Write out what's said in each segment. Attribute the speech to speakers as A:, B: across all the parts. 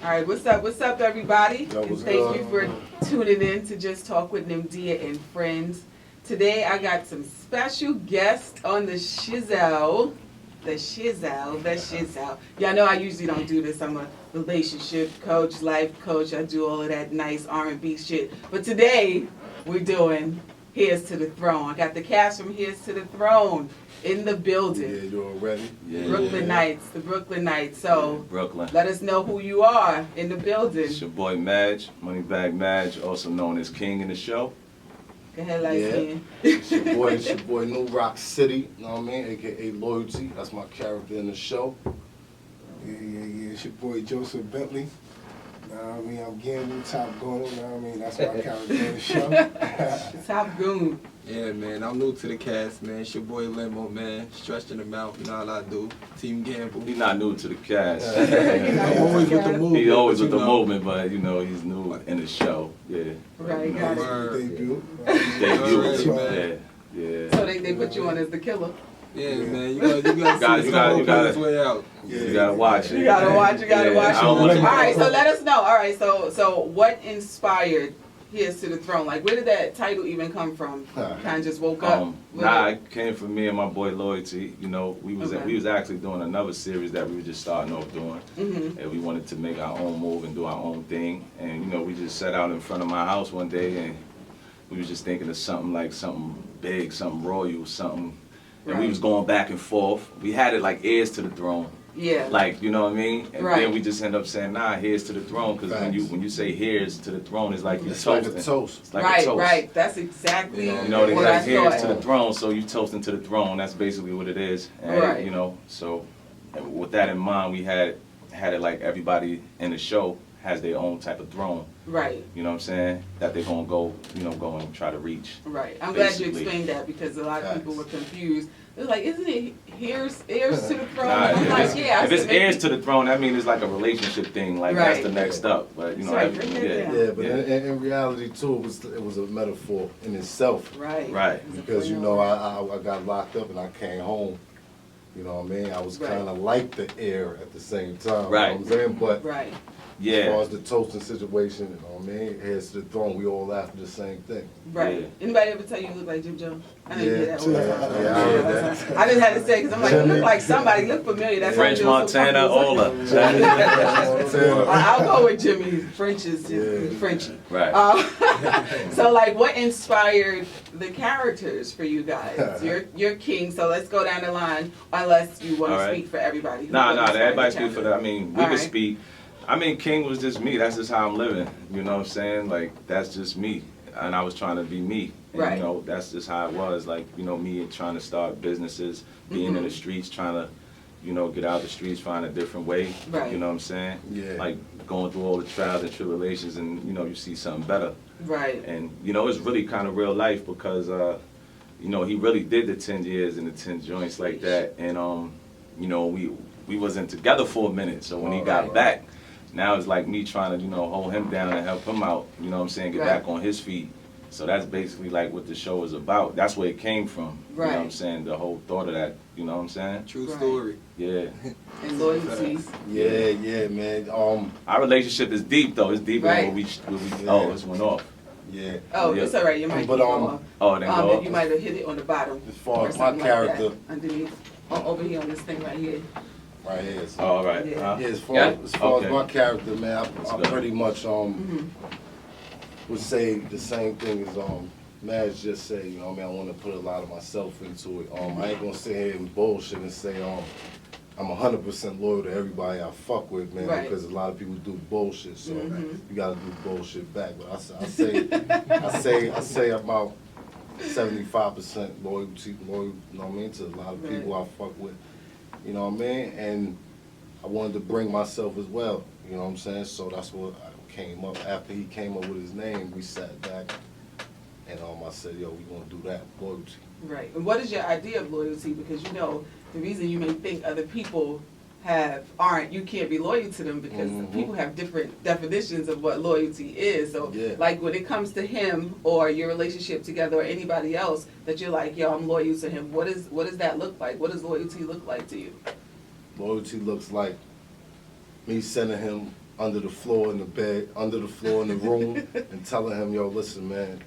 A: All right, what's up, everybody?
B: What's
A: Thank
B: good?
A: you for tuning in to Just Talk with Nnemdia and Friends. Today, I got some special guests on the shizzle. The shizzle. Y'all know I usually don't do this. I'm a relationship coach, life coach. I do all of that nice R&B shit. But today, we're doing Here's to the Throne. I got the cast from Here's to the Throne in the building.
B: Yeah, you already?
A: The Brooklyn Knights. So,
C: Brooklyn.
A: let us know who you are in the building.
C: It's your boy Madge, Moneybag Madge, also known as King in the show.
A: Go ahead, light skin.
B: It's your boy New Rock City, you know what I mean? AKA Loyalty. That's my character in the show.
D: Yeah. It's your boy Joseph Bentley. Know what I mean? I'm Gamble, Top Gun, you know what I mean? That's my character in the show.
A: Top Goon.
E: Yeah, man, I'm new to the cast, man. It's your boy LIMO, man. Stretching them out, you know how I do. Team Gamble.
C: He's not new to the cast.
E: I'm always with the movement.
C: He's always with the
E: you know.
C: movement, but you know, he's new in the show. Yeah.
A: Right, got it.
D: Debut.
C: Debut.
E: man.
C: Yeah.
A: So they put you on as the killer.
E: Yeah, man, you gotta see
C: you gotta-
E: his way out.
C: You gotta watch it.
A: You gotta watch.
C: I don't want
A: All
C: you-
A: right, so let us know. All right, so what inspired Here's to the Throne? Like, where did that title even come from? Kind of just woke up. with it?
C: It came from me and my boy Loyalty. You know, we was actually doing another series that we were just starting off doing, and we wanted to make our own move and do our own thing. And you know, we just sat out in front of my house one day, and we was just thinking of something big, something royal, something. And we was going back and forth. We had it like heirs to the throne.
A: Yeah.
C: Like, you know what I mean? And
A: Right.
C: then we just end up saying, nah, here's to the throne. Because when you say here's to the throne, it's like you're
B: It's like
C: toasting.
B: a toast.
C: It's like
A: right,
C: a toast.
A: right. That's exactly
C: You know, they
A: what
C: like
A: I
C: here's to
A: thought.
C: the throne, so you toasting to the throne. That's basically what it is. And,
A: Right.
C: you know, so with that in mind, we had it like everybody in the show has their own type of throne.
A: Right,
C: You know what I'm saying? That they're gonna go and try to reach.
A: right. I'm glad you
C: Basically.
A: explained that because a lot of people were
B: Facts.
A: confused. They're like, isn't it heirs to the throne?
C: Nah,
A: And I'm like, yeah. I
C: if it's
A: said, maybe-
C: heirs to the throne, that means it's like a relationship thing. Like that's
A: Right.
C: the next up. But you know,
A: Sorry, bring that down.
B: Yeah, but in reality too, it was a metaphor in itself.
A: Right.
C: Right.
B: Because you know, I got locked up and I came home. You know what I mean? I was
A: Right.
B: kind of like the heir at the same time.
C: Right.
B: You know what I'm saying? But
A: Right.
B: as far
C: Yeah.
B: as the toasting situation, you know what I mean? Here's to the throne, we all after the same thing.
A: Right.
C: Yeah.
A: Anybody ever tell you you look like Jim Jones? I know you hear that all the time.
B: Yeah, I heard that.
A: I just had to say because I'm like, you look like somebody, look familiar. That's
C: French
A: how Joseph
C: Montana,
A: Parker was.
C: Ola.
A: I'll go with Jimmy. French is
B: Yeah.
A: Frenchy.
C: Right.
A: So like, what inspired the characters for you guys? You're king, so let's go down the line. Unless you want
C: All
A: to
C: right.
A: speak for everybody.
C: Nah,
A: What inspired
C: everybody
A: the
C: speak for
A: characters?
C: that. I mean, we
A: All
C: could
A: right.
C: speak. I mean, King was just me. That's just how I'm living. You know what I'm saying? Like, that's just me. And I was trying to be me. And,
A: Right.
C: you know, that's just how it was. Like, you know, me trying to start businesses, being in the streets, trying to, you know, get out the streets, find a different way.
A: Right.
C: You know what I'm saying?
B: Yeah.
C: Like, going through all the trials and tribulations and, you know, you see something better.
A: Right.
C: And, you know, it's really kind of real life because, you know, he really did the 10 years and the 10 joints like that. And, you know, we wasn't together for a minute. So when he got
A: Right.
C: back, now it's like me trying to, you know, hold him down and help him out, you know what I'm saying, get
A: Right.
C: back on his feet. So that's basically like what the show is about. That's where it came from. You know what I'm
A: Right.
C: saying? The whole thought of that, you know what I'm saying?
E: True
A: Right.
E: story.
C: Yeah.
A: And loyalty.
B: Yeah, man.
C: Our relationship is deep though. It's deeper
A: Right.
C: than what we oh, this went off.
B: Yeah.
A: Oh,
C: Yeah.
A: it's all right. You might
B: But,
A: keep going.
C: Oh, it didn't go
A: You
C: up?
A: might have hit it on the bottom.
B: As far
A: or
B: as my
A: something like that,
B: character,
A: underneath, over here on this thing right here.
B: right here. So.
C: Oh, all right.
A: Yeah.
C: Huh?
B: Yeah, as far,
C: Yeah?
B: as, far
C: Okay.
B: as my character, man,
C: That's
B: I
C: good.
B: pretty much
A: Mm-hmm.
B: would say the same thing as Madge just said. You know, what I mean, I want to put a lot of myself into it. I ain't gonna sit here and bullshit and say I'm 100% loyal to everybody I fuck with, man,
A: Right.
B: because a lot of people do bullshit. So
A: Mhm.
B: you gotta do bullshit back. But I say about 75% loyalty, you know what I mean, to a lot of people I fuck with. You know what I mean? And I wanted to bring myself as well, you know what I'm saying? So that's what I came up, after he came up with his name, we sat back and I said, yo, we gonna do that, loyalty.
A: Right. And what is your idea of loyalty? Because you know, the reason you may think other people you can't be loyal to them because people have different definitions of what loyalty is. So
B: Yeah.
A: like when it comes to him or your relationship together or anybody else that you're like, yo, I'm loyal to him, what does that look like? What does loyalty look like to you?
B: Loyalty looks like me sending him under the floor in the bed, under the floor in the room, and telling him, yo, listen, man,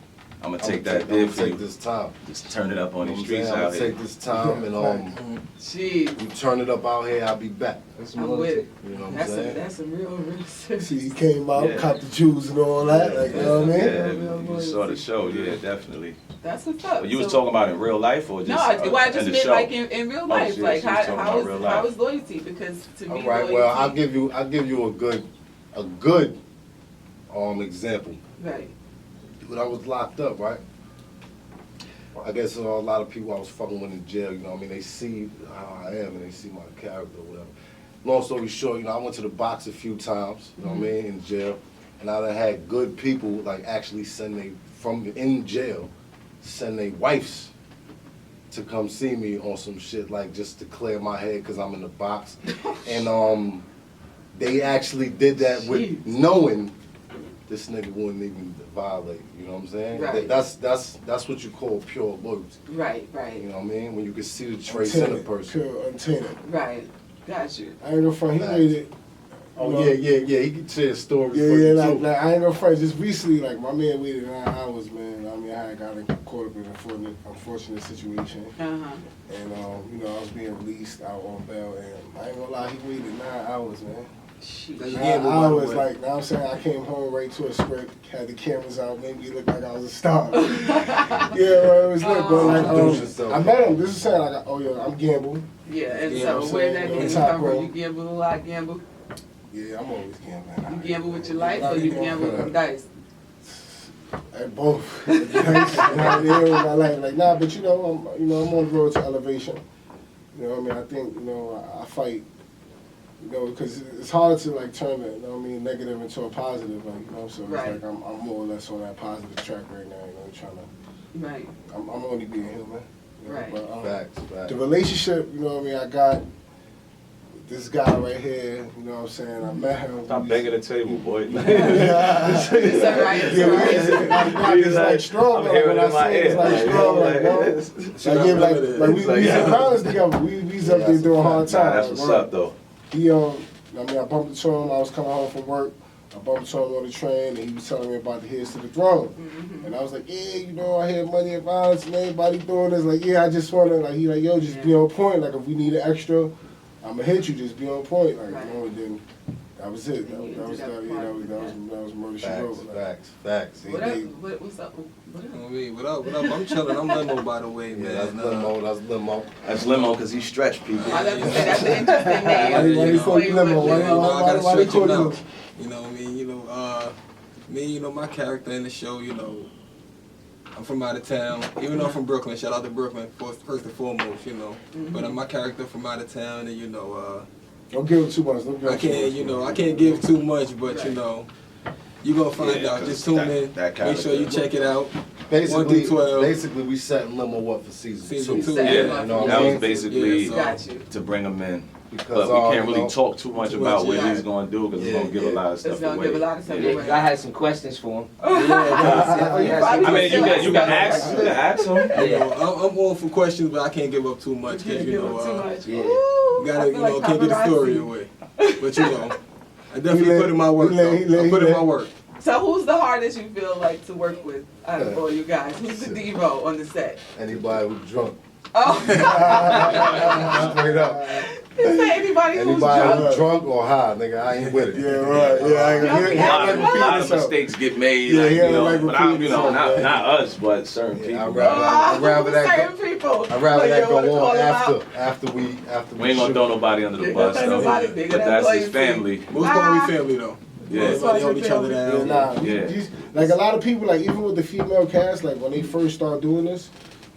C: I'm gonna
B: I'm
C: take that
B: I'm
C: bid
B: gonna
C: for
B: take
C: you.
B: this time.
C: Just turn it up on
B: You know
C: these
B: what I'm
C: streets
B: saying? I'm
C: out
B: gonna
C: here.
B: take this time and
A: Jeez.
B: you turn it up out here, I'll be back.
E: That's
A: I'm
E: loyalty.
A: with.
B: You know what I'm
A: That's
B: saying?
A: that's some real serious.
D: See, he came out,
C: Yeah.
D: caught the Jews and all that, like, you know what I mean?
C: Yeah, you saw the show, yeah, definitely.
A: That's what's up.
C: But you was
A: So-
C: talking about in real life or just
A: No, well, I just
C: in the
A: meant
C: show?
A: like in real life.
C: shit,
A: Like
C: she was talking about real life.
A: how is loyalty? Because to me,
B: All right,
A: loyalty.
B: well, I'll give you a good example.
A: Right.
B: When I was locked up, right? I guess a lot of people I was fucking with in jail, you know what I mean? They see how I am and they see my character or whatever. Long story short, you know, I went to the box a few times, you know what I mean, in jail. And I done had good people like actually in jail, send their wives to come see me on some shit, like just to clear my head because I'm in the box. And they actually did that with
A: Jeez.
B: knowing this nigga wouldn't even violate, you know what I'm saying?
A: Right.
B: That's what you call pure loyalty.
A: Right.
B: You
A: Right.
B: know what I mean? When you can see the trace in a
D: Untainted,
B: person.
D: pure untainted.
A: Right. Got you.
D: I ain't gonna front, he
B: Facts.
D: made it.
B: Oh
D: you know,
B: yeah. He can share a story
D: Yeah,
B: for you
D: like,
B: too.
D: like I ain't gonna front. Just recently, like my man waited 9 hours, man. I mean, I had got caught up in an unfortunate situation,
A: Uh huh.
D: and you know, I was being released out on bail, and I ain't gonna lie, he waited 9 hours, man.
A: Shoot.
E: That's-
D: 9
E: Yeah, but by the
D: hours,
E: way-
D: like, now I'm saying I came home right to a script, had the cameras out, made me look like I was a star. Yeah, well, it was lit, but like,
B: Introduce yourself.
D: I met him. This is saying like, oh yeah, I'm Gamble.
A: Yeah. And
E: Yeah,
A: so
D: I'm
A: where
D: saying,
A: that
D: you know,
A: name
D: top
A: come
D: row.
A: from? You gamble a lot, gamble.
D: Yeah, I'm always gambling.
A: You gamble with your life, or you gamble with dice.
D: At both. My life. Like, nah, but you know, I'm on the road to elevation. You know what I mean? I think, you know, I fight, you know, because it's hard to like turn it, you know what I mean, negative into a positive, like, you know, so it's
A: Right.
D: like I'm more or less on that positive track right now, you know, trying to,
A: Right.
D: I'm only being human. You know,
A: Right.
D: But,
B: Facts.
D: the relationship, you know what I mean, I got this guy right here, you know what I'm saying, I met him.
C: Stop begging the table, boy.
A: It's all right. It's
D: Yeah,
A: all
D: we
A: right.
D: is it's like strong, like when I say it's like strong, like, no. Like, yeah, like we was in balance together. We's up there doing hard
C: Nah,
D: time.
C: that's
D: like,
C: what's
D: right.
C: up though.
D: He I mean, I bumped into him. I was coming home from work. I bumped into him on the train, and he was telling me about the Heads to the Throne. And I was like, yeah, you know, I hear money and violence and everybody doing this. Like, yeah, I just want to, like, he like, yo, just be on point. Like, if we need an extra, I'm gonna hit you. Just be on point. Like,
A: Right.
D: you know, and then that was it. That was Murder She Wrote. Like,
B: Facts.
A: What's up? What
E: You know
A: up?
E: what I mean? What up? I'm chilling. I'm Limo, by the way,
B: Yeah,
E: man.
B: that's limo.
C: That's Limo because he stretched people.
A: I love to say that's an interesting name.
D: Why you
A: Explain
D: call you Limo?
A: what
D: Why
A: Limo-
D: you-
E: I gotta
D: why they
E: stretch him
D: call you
E: out.
D: Limo?
E: You know what I mean? Me, you know, my character in the show, you know, I'm from out of town. Even though I'm from Brooklyn, shout out to Brooklyn first and foremost, you know. But I'm my character from out of town, and you know,
D: Don't give him too much. Don't give him
E: I
D: too
E: can't,
D: much.
E: you know, I can't give too much, but you
A: Right.
E: know, you gonna find
C: Yeah,
E: out.
C: 'cause
E: Just tune in.
C: that
E: Make sure you
C: character-
E: check it out. 1
B: Basically,
E: through 12.
B: we setting limo up for season
E: Season
B: 2.
E: two,
A: yeah.
B: You know what
C: that
B: I
C: was
B: mean?
C: basically
E: Yeah, so-
A: Got you.
C: to bring him in.
B: Because
C: But we can't
B: you
C: really
B: know,
C: talk too much
E: Too
C: about
E: much,
C: what
A: yeah.
C: he's gonna do because
B: Yeah,
C: we're gonna give a lot of
A: It's
C: stuff
A: gonna
C: away.
A: give a lot of stuff
C: Yeah.
A: away.
F: I had some questions for him.
A: Oh, you probably
C: I mean,
A: still
C: you can
A: ask
C: ask him.
E: You know, I'm all for questions, but I can't give up too much because you
A: Give
E: know,
A: him too much.
F: yeah.
A: Ooh,
E: you gotta,
A: I
E: you
A: feel
E: know,
A: like
E: can't get the story
A: paparazzi.
E: away. But you know, I definitely
D: let-
E: put in my work.
D: he let-
E: though.
D: he let-
E: I put
D: he
E: in my
D: let-
E: work.
A: So who's the hardest you feel like to work with out of all you guys? Who's the Devo on the set?
B: Anybody who's drunk.
A: Oh,
B: Straight up.
A: is there anybody who's
B: Anybody
A: drunk?
B: who's drunk or high, nigga, I ain't with it.
D: Yeah, right. Yeah, I ain't
A: Y'all be
D: gonna
A: acting
C: A lot of
A: So-
C: mistakes get made,
D: Yeah,
C: like,
D: he
C: you
D: had to,
C: know,
D: like,
C: but I,
D: repeat
C: you know,
D: himself,
C: not us, but certain
B: Yeah,
C: people.
B: I'd rather that
A: certain people.
B: I'd rather
A: Like,
B: that
A: you wanna
B: go
A: call
B: on
A: them out?
B: after we
C: We ain't gonna
B: shoot.
C: throw nobody under the
A: Yeah,
C: bus,
A: don't throw
C: though.
A: nobody bigger
C: But
A: than
C: that's his
A: loyalty.
C: family.
E: Most part we family though.
C: Yeah.
E: Everybody hold each other
D: Yeah,
E: down.
D: nah.
C: Yeah.
D: Like a lot of people, like even with the female cast, like when they first start doing this,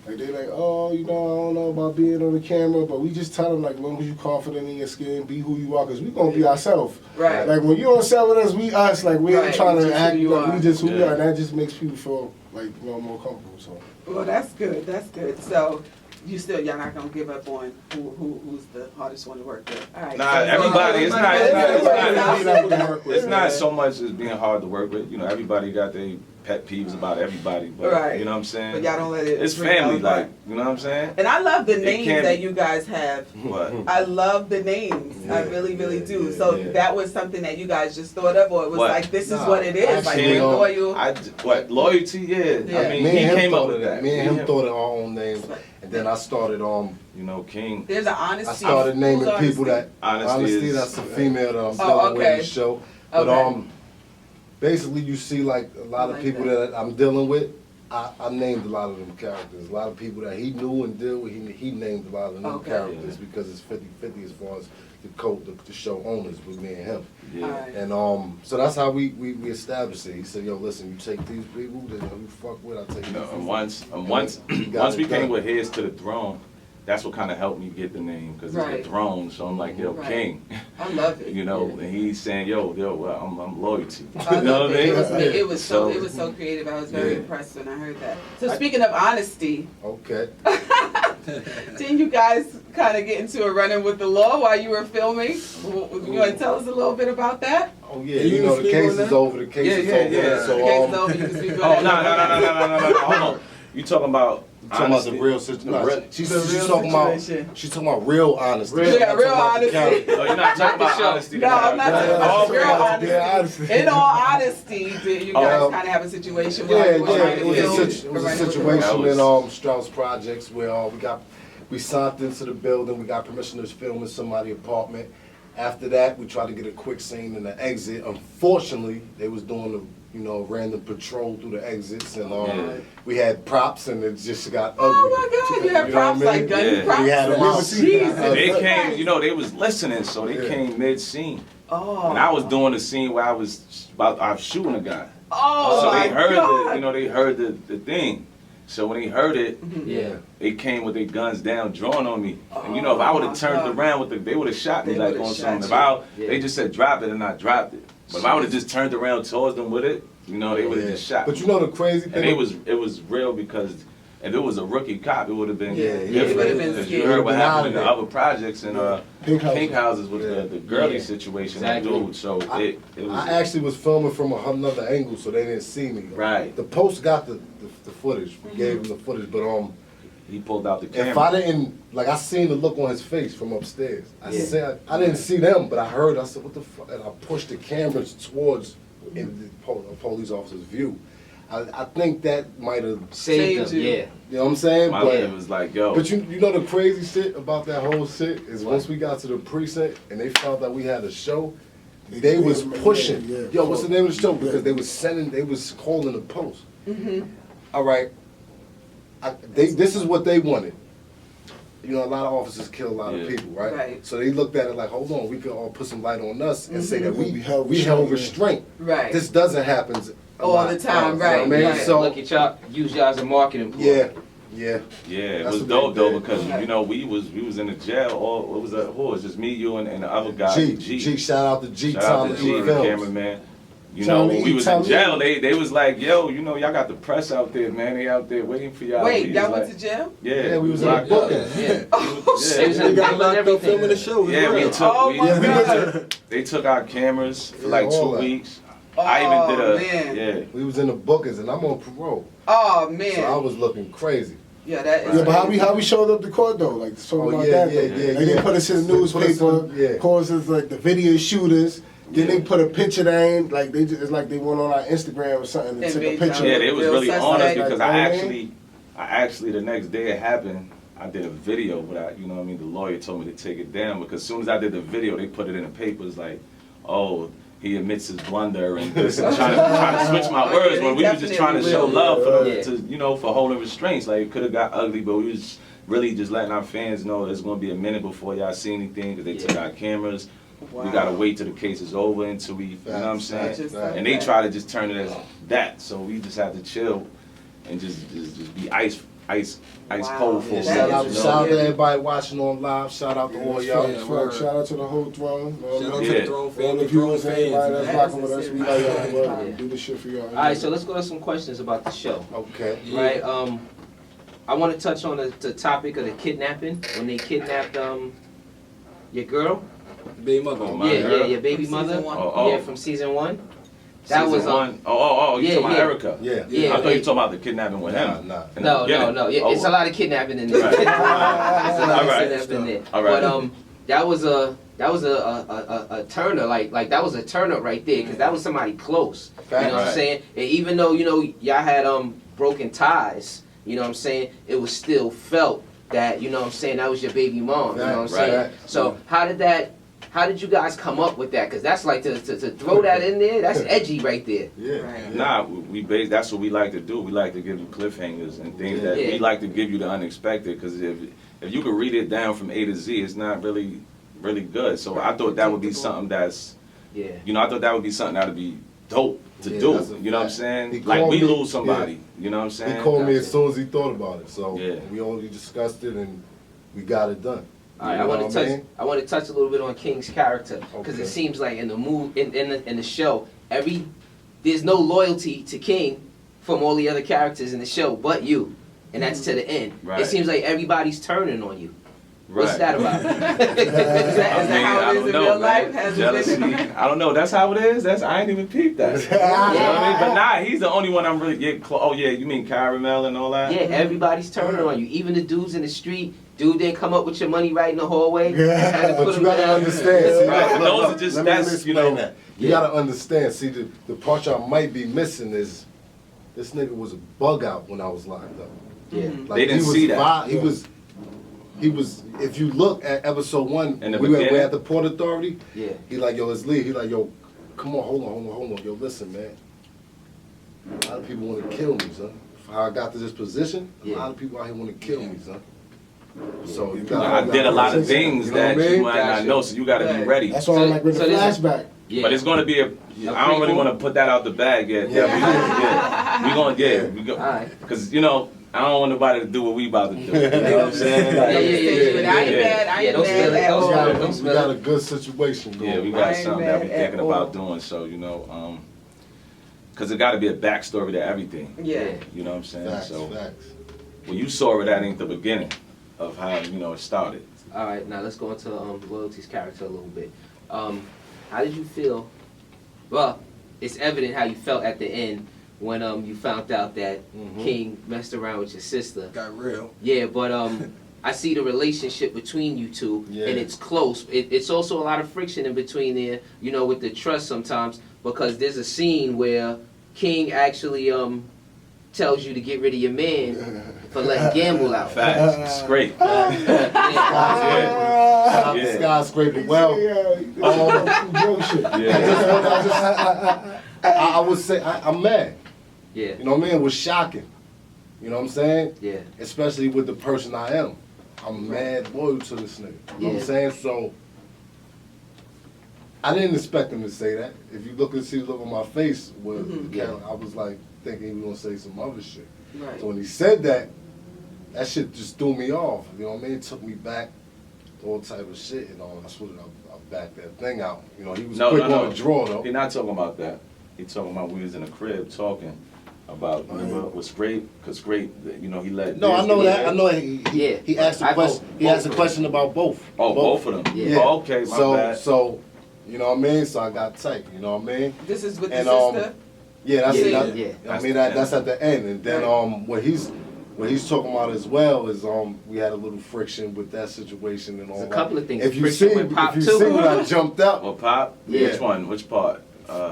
D: like they like, oh, you know, I don't know about being on the camera, but we just tell them like, as long as you confident in your skin, be who you are, cause we gonna be ourselves.
A: Right.
D: Like when you on set with us, we us. Like we
A: Right,
D: ain't trying
A: just
D: to
A: who
D: act.
A: you
D: Like,
A: are.
D: we just who we
C: Yeah.
D: are, and that just makes people feel like more comfortable. So.
A: Well, that's good. That's good. So y'all not gonna give up on who's the hardest one to work with. All right.
C: Nah,
A: so-
C: everybody, it's not
E: Work with,
C: it's not
E: man.
C: so much as being hard to work with. You know, everybody got their pet peeves about everybody, but
A: Right.
C: you know what I'm saying?
A: But y'all don't let it.
C: It's
A: bring y'all
C: family,
A: apart.
C: like, you know what I'm saying?
A: And I love the
C: It
A: names
C: can't
A: that
C: be-
A: you guys have.
C: But
A: I love the names. I
B: Yeah,
A: really, really
B: yeah,
A: do.
B: yeah,
A: so
C: yeah.
A: that was something that you guys just thought of, or it was
C: What?
A: like, this is
B: Nah,
A: what it is. Like,
B: actually,
A: we're loyal.
C: what loyalty? Yeah.
A: Yeah.
C: I mean,
B: Me
C: he
B: and him
C: came up
B: thought
C: with
B: of
C: that.
B: Me and him thought of our own names, and then I started
C: You know, King.
A: There's an honesty.
B: I started naming
A: Who's
B: people
A: honesty?
B: that
C: Honesty is-
B: that's a female that I'm
A: Oh,
B: dealing with in
A: okay.
B: the show. But
A: Okay.
B: basically you see like a lot of
A: like
B: people that I'm dealing with. I named a lot of them characters. A lot of people that he knew and dealt with, he named a lot of them
A: Okay.
B: characters because it's 50-50 as far as the show owners with me and him.
C: Yeah.
A: Alright.
B: And so that's how we established it. He said, "Yo, listen, you take these people that you fuck with, I take
C: You know,
B: these
C: and
B: people."
C: once
B: We got
C: once
B: it
C: we came
B: done.
C: with Heads to the Throne, that's what kind of helped me get the name because it's
A: Right.
C: the throne. So I'm like, yo,
A: Right.
C: King.
A: I love it.
C: You know, and he's saying, yo, well, I'm loyalty.
A: I
C: You know
A: love
C: what I
A: it.
C: mean?
A: It was so
C: So-
A: it was so creative. I was very
C: Yeah.
A: impressed when I heard that. So speaking of honesty,
B: Okay.
A: didn't you guys kind of get into a run-in with the law while you were filming? You want to tell us a little bit about that?
B: Oh yeah,
E: Can you
B: you know the
E: speak
B: case
E: on
B: is
E: that?
B: over. The case is
C: Yeah,
B: over.
C: yeah.
B: So
A: The case is over. You can speak on
C: Oh,
A: that.
C: no. Hold on. You talking about
B: talking about the
C: honesty?
B: real situation.
C: The real-
B: She's
A: The real
B: talking about
A: situation.
B: she's talking about real honesty.
A: Real-
B: She's
A: yeah,
B: not
A: real
B: talking about the
A: honesty.
B: character.
C: Oh, you're not talking about
F: show.
C: honesty.
A: No, I'm not talking about
C: Oh,
A: real
C: okay.
A: honesty.
D: Yeah, honestly.
A: In all honesty, did you guys
B: Oh,
A: kind of have a situation
B: Yeah,
A: where you were
B: yeah,
A: trying
B: it
A: to
B: was
A: film
B: a, it was a
A: running with the
B: situation
C: law.
B: in Strauss Projects where we signed into the building. We got permission to film in somebody's apartment. After that, we tried to get a quick scene in the exit. Unfortunately, they was doing the random patrol through the exits, and
C: Yeah.
B: we had props, and it just got ugly.
A: Oh my God! You have
B: You know what I
A: props
B: mean?
A: like gun
C: Yeah.
A: props.
B: We had them out.
A: Jesus.
C: They
A: Christ.
C: came, you know, they was listening, so they
B: Yeah.
C: came mid-scene.
A: Oh.
C: And I was doing the scene where I was shooting a guy.
A: Oh
C: So
A: my
C: they heard
A: God.
C: they heard the thing. So when they heard it,
F: Yeah.
C: they came with their guns down, drawing on me. And if I would
A: Oh,
C: have turned
A: God.
C: around they would have shot me
A: They
C: like
A: would've
C: on
A: shot
C: something.
A: you.
C: They just said drop it and I dropped it. But if I would have just turned around towards them with it, they would have just shot
B: But
C: me.
B: you know the crazy thing?
C: And it was real because if it was a rookie cop, it would have been
B: Yeah,
C: different.
A: it would've been
C: Because
A: scary.
C: you heard what
B: It would've been
C: happened in the
B: out of
C: other projects and
D: Pink
C: houses with
B: Yeah.
C: the girly
F: Yeah.
C: situation,
F: Exactly.
C: the dude. So it was
B: I actually was filming from another angle, so they didn't see me.
C: Right.
B: The post got the footage. We gave him the footage, but
C: he pulled out the camera.
B: if I didn't, I seen the look on his face from upstairs. I
F: Yeah.
B: said, I didn't see them, but I heard, I said, what the fuck? And I pushed the cameras towards the police officer's view. I think that might have,
F: Saved
A: Saved
F: them,
A: you.
F: yeah.
B: you know what I'm saying?
C: My
B: But,
C: man was like, yo.
B: but you know the crazy shit about that whole shit is
F: What?
B: once we got to the precinct and they found out we had a show, they was
D: Yeah,
B: pushing.
D: yeah.
B: Yo, what's the name of the show? Because they was calling the post. All right. This is what they wanted. You know, a lot of officers kill a lot of
C: Yeah.
B: people, right?
A: Right.
B: So they looked at it like, hold on, we could all put some light on us and say that we
D: We held
B: held
D: restraint.
B: restraint.
A: Right.
B: This doesn't happen a
A: All
B: lot.
A: the time,
B: You know
A: right,
B: what I mean?
A: right.
B: So
F: Look at y'all, use y'all as a marketing ploy.
B: yeah.
C: Yeah, it
B: That's
C: was
B: what
C: dope
B: they
C: though
B: did.
C: because
A: Okay.
C: we was in the jail. Or it was just me, you, and the other guy.
B: G, shout out to G,
C: Shout out to
B: Tom
C: G,
B: G
C: the
B: Films.
C: cameraman. You
D: Tommy
C: know, when we
D: E,
C: was in
D: Tommy
C: jail,
D: E.
C: they was like, yo, y'all got the press out there, man. They out there waiting for y'all.
A: Wait,
C: We
A: y'all
C: was
A: went
C: like,
A: to jail?
B: Yeah, we was in
C: locked
B: the
C: up.
B: booking.
F: Yeah.
C: Yeah.
F: They was
C: Yeah,
F: in
E: They
F: the
E: got
F: building
E: locked
F: and
E: up filming the
F: everything.
E: show. It was
C: Yeah,
E: real.
C: we took
A: Oh
C: we,
A: my
C: we
A: God.
C: they took our cameras for
B: Yeah,
C: like
B: all
C: 2
B: that.
C: weeks. I even did
A: Oh,
C: a
A: man.
B: We was in the bookings and I'm on parole.
A: Oh
B: So I
A: man.
B: was looking crazy.
A: Yeah, that is.
D: Yeah, but how we
A: crazy.
D: showed up to court though, like talking
B: Oh,
D: about
B: yeah,
D: that.
B: yeah,
D: though.
B: yeah,
D: Like they
B: yeah.
D: put us in the
B: They put us
D: newspaper,
B: in- yeah.
D: calls us like the video shooters. Then
C: Yeah.
D: they put a picture name, like it's like they went on our Instagram or something and
A: And
D: took a
A: made
D: picture.
A: y'all
C: Yeah, they was
A: Real
C: really on us
A: suspect.
C: because
D: Like,
C: I
D: you know what I
C: actually the next day it happened, I did a video, but the lawyer told me to take it down because as soon as I did the video, they put it in the papers like, oh, he admits his blunder and this and trying to switch my
A: Oh, yeah,
C: words
A: they
C: when we was just trying to
A: definitely
C: show
A: will.
C: love for them
F: Yeah.
C: for holding restraints. Like it could have got ugly, but we was really just letting our fans know it's gonna be a minute before y'all see anything because they took our cameras.
A: Wow.
C: We gotta wait till the case is over until we, you know what I'm saying?
A: Just
B: Right.
A: like
C: And they
A: that.
C: try to just turn it as that, so we just have to chill and just be ice
A: Wow.
C: cold for a
A: Yeah,
B: Shout
A: that
B: out,
A: is
C: minute, you
B: shout
C: know?
B: out to everybody watching on live. Shout out to all y'all.
E: Yeah,
D: Fuck,
E: word.
D: shout out to the whole throne.
E: Shout out to
C: Yeah.
E: the throne
D: All
E: family,
D: the
E: throne
D: viewers, everybody
E: fans.
D: that's
A: That
D: rocking
A: is
D: with
A: a
D: us. We
A: serious
D: love y'all.
A: thing.
D: Well, do this shit for y'all.
F: All right, so let's go to some questions about the show.
B: Okay.
E: Yeah.
F: Right. I want to touch on the topic of the kidnapping when they kidnapped your girl.
E: Baby mother.
C: Oh, my
F: Yeah,
C: girl?
F: your baby
A: From
F: mother.
A: season one.
C: Oh,
F: Yeah, from season 1. That was
C: one. Oh, you
F: yeah,
C: talking about
F: yeah.
C: Erica?
B: Yeah.
F: Yeah.
C: I thought you were talking about the kidnapping with him.
B: Nah.
C: In the
F: No,
C: beginning.
F: no. Yeah, it's a lot of kidnapping in there.
C: Right.
F: It's a lot of
C: Alright.
F: kidnapping in there.
C: All right.
F: But that was a turner. Like that was a turn up right there because that was somebody close. You know what I'm
C: Right.
F: saying? And even though y'all had broken ties, you know what I'm saying? It was still felt that you know what I'm saying that was your baby mom. You know what I'm
B: Right,
F: saying?
B: right.
F: So how did you guys come up with that? Because that's like to throw that in there. That's edgy right there.
B: Yeah.
A: Right.
C: Nah, that's what we like to do. We like to give you cliffhangers and things that
F: Yeah.
C: we like to give you the unexpected. Because if you could read it down from A to Z, it's not really good. So I thought that would be something that's,
F: Yeah.
C: I thought that would be something that would be dope to
B: Yeah,
C: do.
B: that's a
C: You know what I'm
B: fact.
C: saying?
B: He
C: Like
B: called
C: we
B: me-
C: lose somebody. You know what I'm
B: He
C: saying?
B: called me as soon as he thought about it. So
C: Yeah.
B: we only discussed it and we got it done.
F: All right,
B: You
F: I
B: know
F: want
B: what
F: to touch.
B: mean?
F: I want to touch a little bit on King's character because
B: Okay.
F: it seems like in the in the show, there's no loyalty to King from all the other characters in the show, but you, and that's to the end.
C: Right.
F: It seems like everybody's turning on you.
C: Right.
F: What's that about?
A: Is that how it is in real life? Has
C: Jealousy.
A: it been?
C: I don't know. That's how it is. I ain't even peeped that. You know what I mean? But nah, he's the only one I'm really getting close. Oh yeah, you mean Caramel and all that?
F: Yeah, everybody's turning on you. Even the dudes in the street. Dude didn't come up with your money right in the hallway. Had to
B: But
F: put
B: you
F: him
B: gotta
F: down.
B: understand. See,
C: Right,
B: look,
C: those
B: look,
C: are just-
B: let me
C: that's,
B: explain
C: you know,
B: that. You
F: yeah.
B: gotta understand. See, the part y'all might be missing is this nigga was a bug out when I was locked up.
F: Yeah.
C: They didn't
B: he was
C: see that.
B: He was. If you look at episode 1,
C: In the
B: we were
C: beginning?
B: at the Port Authority.
F: Yeah.
B: He like, yo, let's leave. He like, yo, come on, hold on. Yo, listen, man. A lot of people want to kill me, son. How I got to this position, a
F: Yeah.
B: lot of people out here want to kill me, son. So you
C: I
B: got.
C: did a lot of things
B: You know what I
C: that you
B: mean?
C: might not
F: Gotcha.
C: know, so you got to be
A: Right.
C: ready.
D: That's why I like with
F: So
D: the
F: this-
D: flashback.
F: Yeah.
C: But it's gonna be I don't really
F: prequel?
C: want to put that out the bag yet.
B: Yeah.
C: We go.
F: Alright.
C: Cause I don't want nobody to do what we about to do. You know what I'm saying? Like,
F: Yeah, yeah, yeah.
A: I ain't mad. I
F: Yeah,
A: ain't
F: don't spill
A: mad
F: it,
A: at
F: don't
A: all.
F: spill it,
B: We
F: don't
B: got,
F: spill it.
B: a good situation going.
C: Yeah, we
A: I
C: got
A: ain't
C: something that
A: mad
C: we're
A: at
C: thinking about
A: all.
C: doing. So cause it got to be a backstory to everything.
A: Yeah.
C: You know what I'm saying?
B: Facts,
C: So
B: facts.
C: when you saw it, that ain't the beginning of how it started.
F: All right, now let's go into Loyalty's character a little bit. How did you feel? Well, it's evident how you felt at the end when you found out that King messed around with your sister.
E: Got real.
F: Yeah, but I see the relationship between you two,
B: Yeah.
F: and it's close. It's also a lot of friction in between there, with the trust sometimes, because there's a scene where King actually tells you to get rid of your man for letting Gamble out.
C: Facts. It's great.
B: Shout out to
C: Yeah.
B: Skyscraper. Well,
D: Joke shit.
C: Yeah.
B: I would say I'm mad.
F: Yeah,
B: You know what I mean? It was shocking. You know what I'm saying?
F: yeah,
B: Especially with the person I am. I'm mad loyal to this nigga. You know what
F: Yeah.
B: I'm saying? So I didn't expect him to say that. If you look and see the look on my face,
F: Yeah.
B: I was like thinking he was gonna say some other shit.
A: Right.
B: So when he said that, that shit just threw me off. You know what I mean? It took me back to all type of shit. That's what I backed that thing out. He was quick on the draw though.
C: He's not talking about that. He's talking about we was in the crib talking about what's great, cause great. He let.
B: No, I
C: Diz
B: know
C: get
B: that.
C: it.
B: I know
F: Yeah.
B: he asked a
F: I
B: question.
F: vote
B: He asked a
F: both.
B: question about both.
C: Oh, both of them.
F: Yeah.
C: Oh, okay, my bad.
B: So, you know what I mean? So I got tight. You know what I mean?
A: This is with the
B: And,
A: sister.
B: Yeah, that's
F: Yeah,
B: that,
F: yeah.
B: I mean that's at the end, and then what he's talking about as well is we had a little friction with that situation and all
F: There's a
B: that.
F: couple of things.
B: If you
F: Friction
B: see,
F: with Pop
B: if you
F: too.
B: see when I jumped up,
C: Well, Pop.
F: Yeah.
C: Which one? Which part?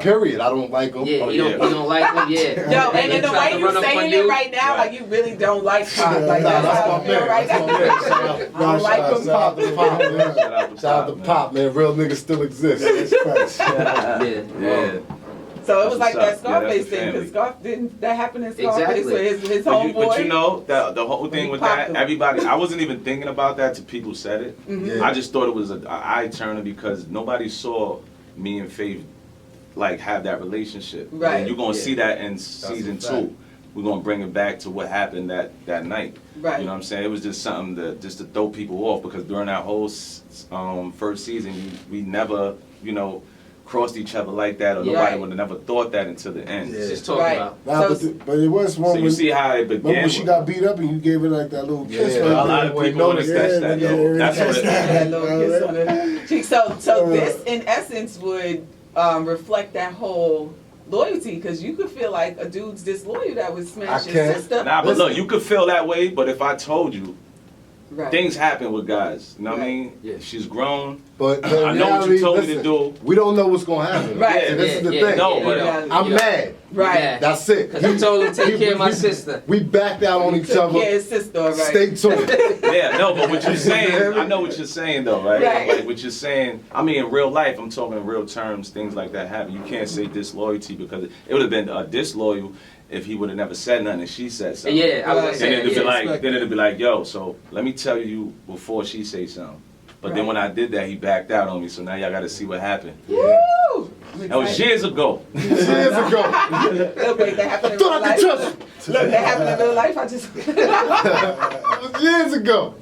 B: period. I don't like him.
F: Yeah,
C: Oh,
F: you
C: yeah.
F: don't like him, yeah.
A: No,
F: They
A: and the
F: tried
A: way
F: to
A: you
F: run up on
A: saying
F: you.
A: it right now,
C: Right.
A: like you really don't like Pop. Like
B: Nah,
A: that's
B: that's
A: how
B: my
A: I feel
B: man.
A: right
B: That's my
A: now.
B: man. Shout out-
A: I don't like him,
B: Shout out to Pop, man.
C: Shout out to
B: Shout out to
C: man.
B: Pop, man. Real niggas still exist.
F: Yeah.
C: Yeah.
A: So it was like that
C: That's what's up. Yeah,
A: Scarface
C: that's the
A: thing, because
C: family.
A: didn't that happen in Scarface
F: Exactly.
A: with his
C: But
A: homeboy?
C: the whole thing with
A: Popped
C: that,
A: him.
C: everybody, I wasn't even thinking about that till people said it.
B: Yeah.
C: I just thought it was an eye turner because nobody saw me and Faith like have that relationship.
A: Right.
C: And you're gonna
F: Yeah.
C: see that in season
B: a fact.
C: 2. We're gonna bring it back to what happened that night.
A: Right.
C: You know what I'm saying? It was just something to throw people off because during that whole first season, we never, crossed each other like that, or
F: Yeah.
C: nobody
F: Right.
C: would have never thought that until the end.
B: Yeah.
F: Just talking
A: Right.
F: about.
D: Nah,
A: So-
D: but it was one
C: So you
D: when,
C: see how it
D: remember
C: began.
D: when she got beat up and you gave her like that little kiss.
B: Yeah,
D: right
C: A lot
D: there?
C: of
B: Wait,
C: people
B: notice
C: noticed
D: that.
C: that
D: Yeah,
C: though. That's what it
A: That
C: is.
A: little kiss on the cheek. So this in essence would reflect that whole loyalty, because you could feel like a dude's disloyal that would smash
B: I
A: his
B: can't.
A: sister.
C: Nah, but
B: Listen.
C: look, you could feel that way, but if I told you,
A: Right.
C: things happen with guys. You know what I
A: Right.
C: mean?
F: Yeah.
C: She's grown.
B: But
C: I know what you told me to do.
B: We don't know what's gonna happen.
A: Right.
B: See, this is the
F: Yeah,
B: thing.
C: No, but
B: I'm
F: Yeah.
B: mad.
A: Right.
F: Yeah.
B: That's it.
F: Cause I told him to take care of my sister.
B: We backed out on each
A: Took
B: other.
A: care of his sister, right?
B: Stay tuned.
C: yeah, no, but what you're saying, I know what you're saying though, right?
A: Right.
C: Like what you're saying, I mean, in real life, I'm talking in real terms, things like that happen. You can't say disloyalty because it would have been disloyal if he would have never said nothing and she said something.
F: Yeah, I was gonna
A: Right.
C: Then
F: say
C: it'd be
F: yeah.
C: like, then it'd be like, yo, so let me tell you before she say something. But then
A: Right.
C: when I did that, he backed out on me. So now y'all got to see what happened.
A: Woo!
C: That was years ago.
B: Years ago.
A: Look, wait, that happened in real
B: Thought I could
A: life.
B: trust you.
A: Look, that happened in real life. I just.
B: It was years ago.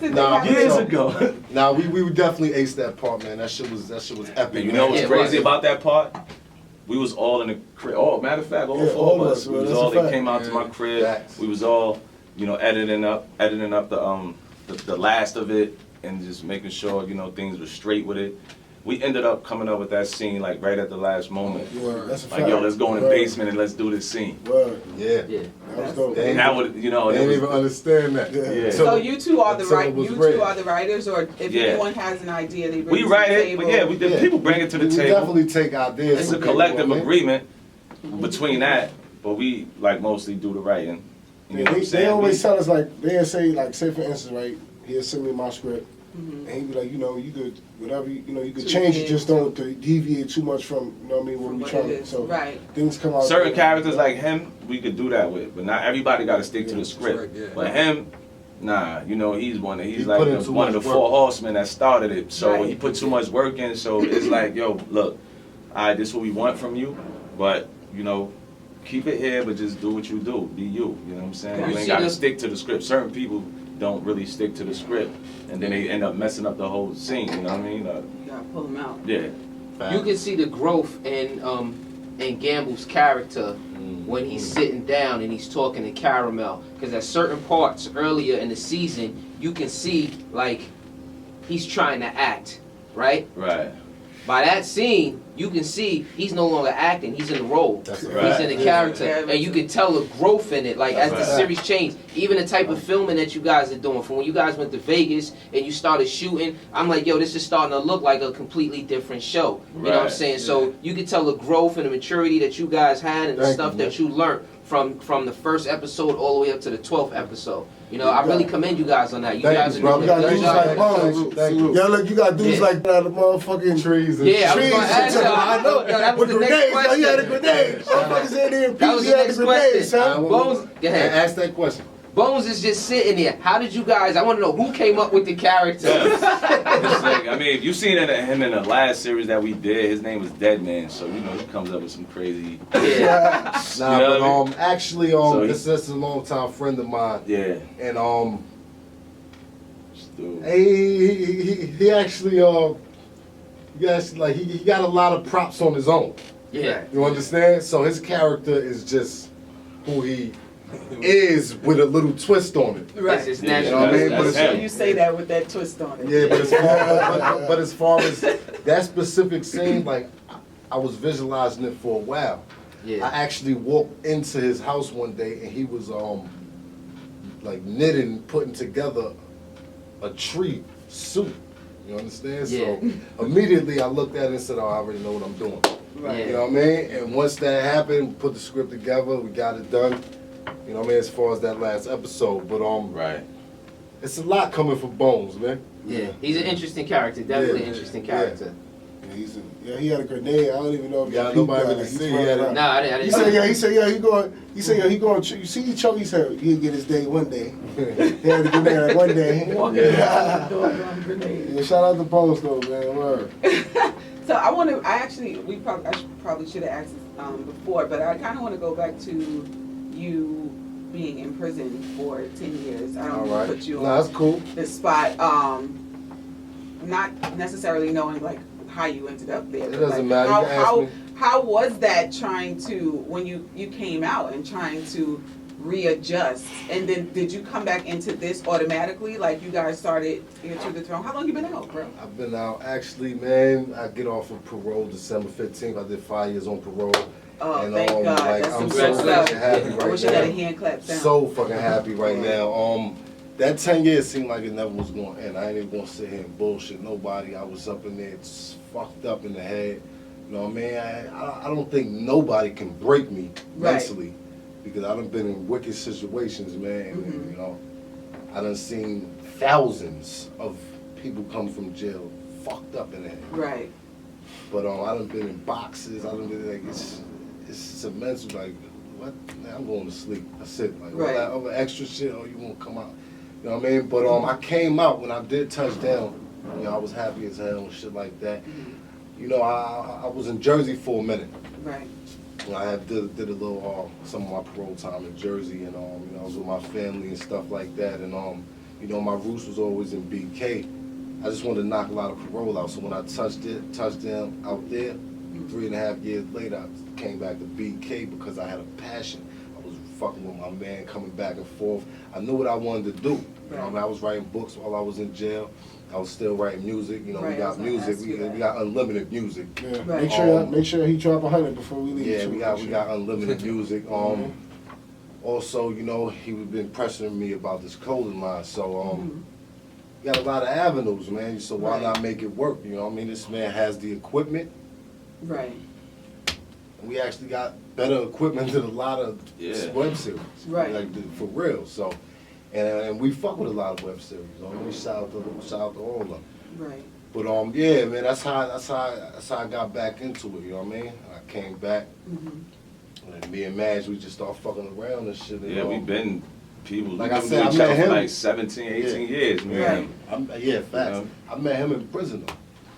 B: Nah,
C: Years
B: so-
C: ago.
B: Nah, we would definitely ace that part, man. That shit was epic.
C: And you know what's
F: Yeah,
C: crazy
F: right.
C: about that part? We was all in the crib. Oh, matter of fact, all
D: Yeah,
C: four
D: all
C: of
D: of
C: us.
D: us,
C: We
D: man,
C: was
D: that's
C: all.
D: a
C: They
D: fact.
C: came out to my
E: Yeah.
C: crib.
B: Facts.
C: We was all, editing up the last of it and just making sure things were straight with it. We ended up coming up with that scene like right at the last moment.
D: Word. That's a
C: Like,
D: fact.
C: yo, let's go in the
D: Word.
C: basement and let's do this scene.
D: Word.
B: Yeah.
F: Yeah.
D: That was dope.
B: They
C: And that would,
B: They
C: it
B: didn't
C: was,
B: even understand that.
D: Yeah.
A: So you two are the
B: Until it
A: right.
B: was
A: You
B: ready.
A: two are the writers, or if
C: Yeah.
A: anyone has an idea, they bring
C: we
A: it to
C: write
A: the
C: it,
A: table.
C: but yeah, we did.
B: Yeah.
C: People bring it to the
B: We
C: table.
B: definitely take ideas.
C: It's
B: from
C: a
B: people,
C: collective
B: you know what I mean?
C: agreement between that, but we like mostly do the writing. You know what I'm
D: They
C: saying?
D: always
C: We-
D: tell us like they'll say say for instance right, he'll send me my script and he'd be like, you could whatever you could
A: To
D: change it,
A: deviate.
D: just don't to deviate too much from what
A: From
D: we
A: what
D: trying
A: it
D: to
A: is.
D: so
A: Right.
D: things come out.
C: Certain characters like him, we could do that with, but not everybody got to stick to the script.
E: Right, yeah.
C: But him, nah, he's one. He's
B: He
C: like
B: put in too
C: one of the
B: much
C: four
B: work.
C: horsemen that started it. So
A: Right.
C: he put too much work in. So it's like, yo, look, all right, this is what we want from you, but keep it here, but just do what you do. Be you. You know what I'm saying?
F: You
C: You
F: see
C: ain't got to
F: the-
C: stick to the script. Certain people don't really stick to the script, and then they end up messing up the whole scene. You know what I mean?
A: You gotta pull them out.
C: Yeah.
F: You can see the growth in Gamble's character when he's sitting down and he's talking to Caramel. Because at certain parts earlier in the season, you can see like he's trying to act, right?
C: Right.
F: By that scene, you can see he's no longer acting, he's in the role.
B: That's a
F: He's
C: Right.
F: in the
A: Yeah.
F: character,
A: Yeah.
F: and you can tell the growth in it. Like as the
C: Right.
F: series changed, even the type of filming that you guys are doing. From when you guys went to Vegas and you started shooting, I'm like, yo, this is starting to look like a completely different show. You know what I'm
C: Right.
F: saying? So you can tell the growth and the maturity that you guys had and the
B: Thank
F: stuff
B: you,
F: that you learned from the first episode all the way up to the 12th episode. I really commend you guys on that. You
B: Thank
F: guys
B: you,
F: are
B: bro.
F: doing
D: You
F: a
D: got
F: good
D: dudes
F: job.
D: like Bones.
B: Thank you.
D: Yeah, look, you got dudes
F: Yeah.
D: like that, the motherfucking
B: Trees and
F: Yeah, I was
D: trees.
F: gonna ask y'all.
D: I know.
F: Yo, that was
D: With
F: the next
D: grenades,
F: question.
D: he had a grenade. Motherfuckers in there and
F: That was
D: he
F: the
D: had
F: next
D: the grenades,
F: question.
D: son.
F: Bones, go ahead.
B: Ask that question.
F: Bones is just sitting there. How did you guys? I want to know who came up with the character.
C: It's like, I mean, you seen him in the last series that we did. His name was Dead Man, so he comes up with some crazy.
F: Yeah.
B: Nah,
C: You know
B: but
C: what I mean?
B: actually,
C: So he-
B: this is a long time friend of mine,
C: Yeah.
B: and
C: Dude.
B: he actually he got a lot of props on his own.
F: Yeah.
B: You understand? So his character is just who he is with a little twist on it.
F: That's his
C: Yeah,
B: You know
F: natural.
B: what I mean?
C: that's
B: But
A: So
B: it's-
C: him.
A: you say that with that twist on it.
B: Yeah, but as far as that specific scene, like I was visualizing it for a while. I
F: Yeah.
B: actually walked into his house one day and he was like knitting, putting together a tree suit. You understand?
F: Yeah.
B: So immediately I looked at it and said, "Oh, I already know what I'm doing."
A: Right.
B: You know what I mean? And once that happened, we put the script together, we got it done. You know what I mean? As far as that last episode, but
C: Right.
B: it's a lot coming for Bones, man.
F: Yeah. He's an interesting character. Definitely
B: Yeah.
F: an interesting
B: Yeah.
F: character.
D: He had a grenade. I don't even know if
B: Yeah,
D: y'all
B: nobody
D: peeped
B: really
D: that.
B: see
D: He's
B: it.
D: running around.
F: No, I didn't.
D: He said, he going. You see, Chuck, he said he'll get his day one day. He had a grenade like one day.
A: Walking around with a doggone grenade.
D: Yeah, shout out to Bones though, man. Word.
A: So I probably should have asked this before, but I kind of want to go back to you being in prison for 10 years. I don't
B: All
A: want
B: right.
A: to put you
B: No,
A: on
B: that's cool.
A: the spot, not necessarily knowing like how you ended up there.
B: It
A: but,
B: doesn't
A: like,
B: matter. You can ask me.
A: how was that trying to, when you came out and trying to readjust, and then did you come back into this automatically, like you guys started Heir to the Throne? How long you been out, bro?
B: I've been out, actually, man, I get off of parole December 15th. I did 5 years on parole.
A: Oh,
B: And,
A: thank God.
B: like,
A: That's some
B: I'm
A: good
B: so
A: stuff.
B: fucking happy
A: I
B: right
A: wish I had a
B: now.
A: hand clap sound.
B: So fucking happy right now. That 10 years seemed like it never was going to end. I ain't even going to sit here and bullshit nobody. I was up in there, it's fucked up in the head. You know what I mean? I don't think nobody can break me
A: Right.
B: mentally because I done been in wicked situations, man. And,
A: Mhm.
B: you know, I done seen thousands of people come from jail fucked up in the head.
A: Right.
B: But I done been in boxes. I done been like it's a mental like what? Man, I'm going to sleep. That's it. Like
A: Right.
B: all that other extra shit. Oh, you won't come out. You know what I mean? But I came out when I did touch down. You know, I was happy as hell and shit like that. You know, I was in Jersey for a minute.
A: Right.
B: You know, I had did a little some of my parole time in Jersey, and you know, I was with my family and stuff like that. And you know, my roots was always in BK. I just wanted to knock a lot of parole out. So when I touched down out there, 3.5 years later, I came back to BK because I had a passion. I was fucking with my man, coming back and forth. I knew what I wanted to do. You know, I mean, I was writing books while I was in jail. I was still writing music. You know,
A: Right,
B: we
A: I was
B: got
A: gonna
B: music.
A: ask you
B: We
A: that.
B: got unlimited music.
D: Yeah.
A: Right.
D: Make sure he drop 100 before we leave.
B: Yeah,
D: too.
B: we got unlimited music. Also, you know, he was been pressuring me about this clothing line. So we got a lot of avenues, man. So why
A: Right.
B: not make it work? You know what I mean? This man has the equipment.
A: Right.
B: We actually got better equipment than a lot of web series.
A: Right.
B: Like for real. So and we fuck with a lot of web series. We shout out to all of them.
A: Right.
B: But yeah, man, that's how I got back into it. You know what I mean? I came back. And me and Madge, we just start fucking around and shit.
C: Yeah, we've been people.
B: Like
C: we
B: I
C: been
B: said,
C: with
B: I
C: each
B: met
C: other for
B: him.
C: like 17, 18 years, man.
A: Right.
B: Yeah, facts.
C: You know?
B: I met him in prison though.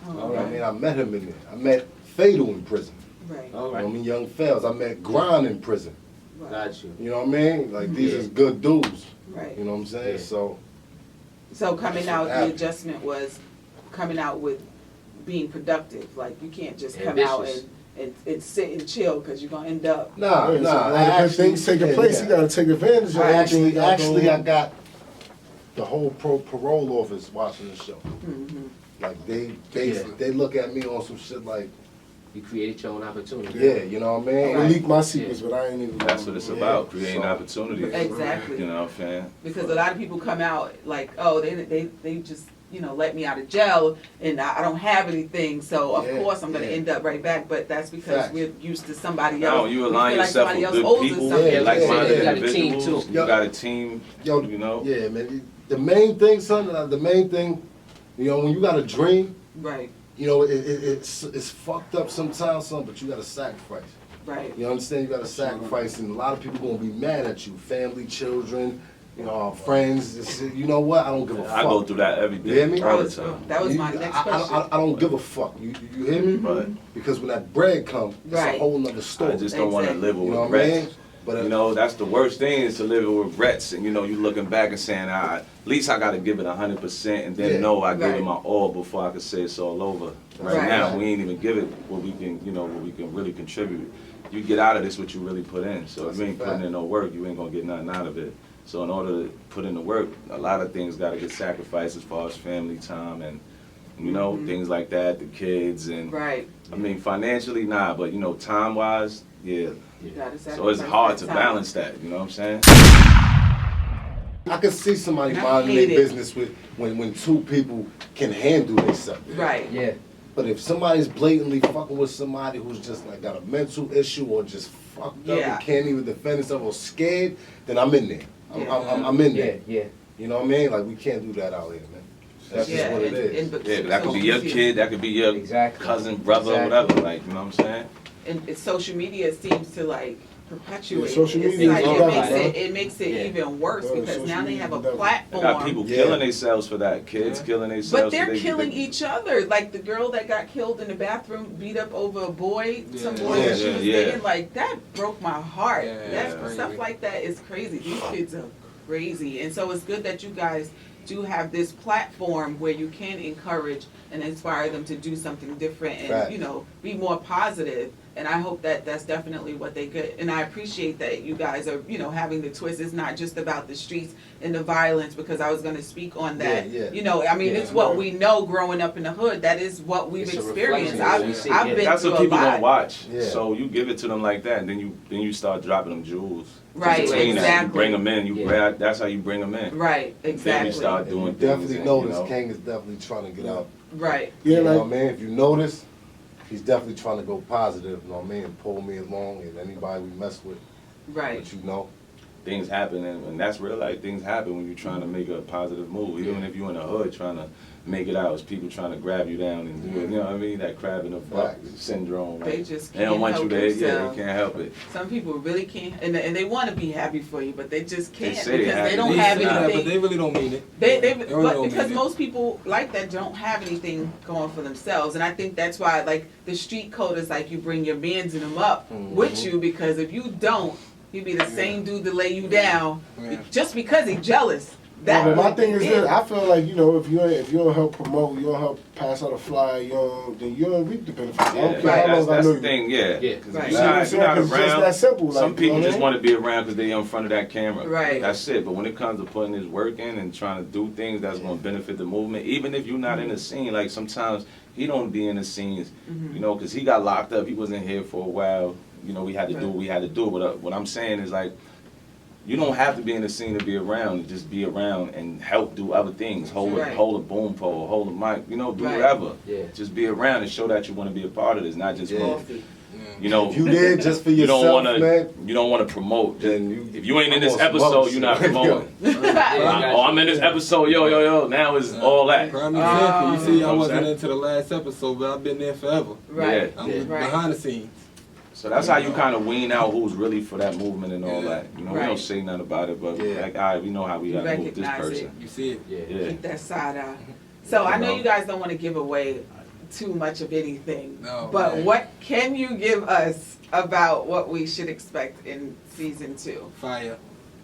A: Oh,
B: You know what I
A: right.
B: mean? I met him in there. I met Fatal in prison.
A: Right.
F: All
B: You know
F: right.
B: what I mean? Young Fells. I met Grind in prison.
A: Right.
F: Got you.
B: You know what I mean? Like these
F: Yeah.
B: is good dudes.
A: Right.
B: You know what I'm saying?
F: Yeah.
B: So
A: So coming
B: That's
A: out,
B: what
A: the
B: happened.
A: adjustment was coming out with being productive. Like you can't just come out
F: Ambitious.
A: and sit and chill because you're gonna end up.
B: nah.
D: A lot of good things taking place. You gotta take advantage of everything you got
B: Actually,
D: going
B: I
D: on.
B: got the whole parole office watching the show.
A: Mhm.
B: Like they
F: Yeah.
B: they look at me on some shit like,
F: You created your own opportunity.
B: yeah, you know what I mean?
D: I
A: Right.
D: leaked my secrets, but I ain't even.
C: That's what it's
B: Yeah.
C: about, creating
B: So-
C: opportunities.
A: Exactly.
C: You know what I'm saying?
A: Because a lot of people come out like, oh, they just let me out of jail and I don't have anything, so of
B: Yeah,
A: course I'm gonna
B: yeah.
A: end up right back. But that's because
B: Facts.
A: we're used to somebody
C: No,
A: else.
C: you
A: We
C: align
A: feel like
C: yourself
A: somebody
C: with
A: else
C: good
A: owes us
C: people,
A: something.
B: Yeah,
C: like-minded
F: You got a team,
C: individuals.
F: too.
C: You got a team,
B: Yo,
C: you know?
B: Yeah, man. The main thing, son, the main thing, you know, when you got a dream,
A: Right.
B: you know, it's fucked up sometimes, son, but you got to sacrifice.
A: Right.
B: You understand? You got to sacrifice, and a lot of people gonna be mad at you. Family, children, you know, friends. You know what? I don't give a fuck.
C: I go through that every
B: You
C: day,
B: hear me?
C: all the time.
A: That was my
B: You-
A: next
B: I
A: question.
B: don't give a fuck. You hear me?
C: But
B: Because when that bread comes, it's
A: Right.
B: a whole nother story.
C: I just don't want to
A: Exactly.
C: live
B: You know
C: with
B: what I mean?
C: regrets.
B: But
C: You know, that's the worst thing is to live with regrets. And, you know, you looking back and saying, at least I got to give it 100% and then
B: Yeah.
C: know I give
A: Right.
C: it my all before I can say it's all over. Right,
A: Right.
C: now, we ain't even give it what we can, what we can really contribute. You get out of this what you really put in. So
B: That's
C: if you
B: a
C: ain't
B: fact.
C: putting in no work, you ain't going to get nothing out of it. So in order to put in the work, a lot of things got to get sacrificed as far as family time and, things like that, the kids and,
A: Right.
C: I mean, financially, nah, but, time-wise, yeah.
A: You gotta
C: So it's
A: sacrifice
C: hard
A: that
C: to
A: time.
C: balance that, you know what I'm saying?
B: I could see somebody
A: I
B: minding
A: hate
B: their
A: it.
B: business with when two people can handle themselves.
A: Right.
F: Yeah.
B: But if somebody's blatantly fucking with somebody who's just like got a mental issue or just fucked up
A: Yeah.
B: and can't even defend himself or scared, then I'm in there.
A: Yeah.
B: I'm in
F: Yeah,
B: there.
F: yeah.
B: You know what I mean? Like we can't do that out here, man. That's just what it is.
C: Yeah, but that could be your kid, that could be your
F: Exactly.
C: cousin, brother,
F: Exactly.
C: whatever, like, you know what I'm saying?
A: And social media seems to like perpetuate.
D: Yeah, social
A: It's
D: media
A: like,
F: is
A: it
F: all
A: makes
F: about
A: it makes it
F: Yeah.
A: even worse
D: Yeah,
A: because
D: social
A: now they
D: media
A: have a
D: is the devil.
C: They
A: platform.
C: got people
B: Yeah.
C: killing themselves for that, kids killing themselves.
A: But
C: so
A: they're
C: they-
A: killing each other. Like the girl that got killed in the bathroom, beat up over a boy, some boy
B: Yeah,
A: that she was
C: yeah.
A: dating. Like that broke my heart.
E: Yeah,
A: That
E: it's
A: stuff
E: crazy.
A: like that is crazy. These kids are crazy, and so it's good that you guys do have this platform where you can encourage and inspire them to do something different and
B: Facts.
A: be more positive And I hope that that's definitely what they get. And I appreciate that you guys are, having the twist. It's not just about the streets and the violence, because I was going to speak on that.
B: Yeah.
A: It's what we know growing up in the hood. That is what we've
F: It's a
A: experienced.
F: reflection of what we see,
A: I've
F: yeah.
A: been
C: That's
A: through
C: what
A: a
C: people
A: lot.
C: don't watch.
B: Yeah.
C: So you give it to them like that, and then you start dropping them jewels.
A: Right,
C: Between that,
A: exactly.
C: you bring them in. You
F: Yeah.
C: grab. That's how you bring them in.
A: Right,
C: Then
A: exactly.
C: you start
B: And
C: doing
B: you
C: things.
B: definitely
C: and,
B: notice King is definitely trying to get out.
A: Right.
D: Yeah,
B: You know
D: like,
B: what I mean? If you notice, he's definitely trying to go positive, you know what I mean? And pull me along, and anybody we mess with,
A: Right.
B: but you know.
C: Things happen, and that's real life. Things happen when you're trying to make a positive move. Even if you're in the hood trying to make it out, it's people trying to grab you down and do it. You know what I mean? That crab in the butt
B: Facts.
C: syndrome.
A: They
C: Like,
A: just
C: they don't
A: can't
C: want you
A: help
C: there. Yeah,
A: themselves.
C: they can't help it.
A: Some people really can't, and they want to be happy for you, but they just
C: They
A: can't
C: say they
A: because
C: happy.
A: they don't
C: They
A: have
C: say that,
E: But
A: anything.
E: they really don't mean it.
A: They
E: really
A: but
E: don't
A: because
E: mean it.
A: most people like that don't have anything going for themselves, and I think that's why like the street code is like you bring your mans and them up with you, because if you don't, he'd be the same dude to lay you down
E: Yeah.
A: just because he's jealous.
D: yeah, but my
A: would
D: thing is
A: be
D: this,
A: it.
D: I feel like, if you don't help promote, you don't help pass out a flyer, then you don't reap the benefits. I
C: Yeah,
D: don't care how
C: that's
D: long I know
C: the
D: you.
C: thing. Yeah.
F: Yeah.
C: 'Cause
A: Right.
C: if
D: You
C: you're
D: know what I'm
C: not,
D: saying?
C: you're not
D: 'Cause it's just
C: around.
D: that simple.
C: Some
D: Like,
C: people
D: you know what I
C: just
D: mean?
C: want to be around because they're in front of that camera.
A: Right.
C: That's it. But when it comes to putting his work in and trying to do things that's going to benefit the movement, even if you're not in the scene, like sometimes he don't be in the scenes, because he got locked up. He wasn't here for a while. We had to do what we had to do. But what I'm saying is like, you don't have to be in the scene to be around. Just be around and help do other things. Hold
A: Right.
C: a boom pole, hold a mic. Do
A: Right.
C: whatever.
F: Yeah.
C: Just be around and show that you want to be a part of this, not just
B: Yeah.
C: promote.
A: Coffee.
B: If you did just for
C: You
B: yourself,
C: don't want
B: man,
C: to. You don't want to promote.
B: then you.
C: If you ain't in this
B: I'm on some
C: episode,
B: other
C: you're not
B: shit.
C: promoting.
F: Yeah.
C: Oh, I'm in this episode. Yo. Now it's all that.
E: Prime example, you see, I
C: You know what I'm
E: wasn't
C: saying?
E: into the last episode, but I've been there forever.
A: Right.
E: I'm
F: Yeah.
A: Right.
E: behind the scenes.
C: So that's how you kind of wean out who's really for that movement and all
E: Yeah.
C: that. We
A: Right.
C: don't say nothing about it, but
B: Yeah.
C: like, all right, we know how we
A: You
C: got to move this
A: recognize
C: person.
E: You see it.
F: Yeah.
C: Yeah.
A: Keep that side eye. So I know
C: know?
A: you guys don't want to give away too much of anything,
E: No,
A: but
E: man.
A: what can you give us about what we should expect in season 2?
E: Fire.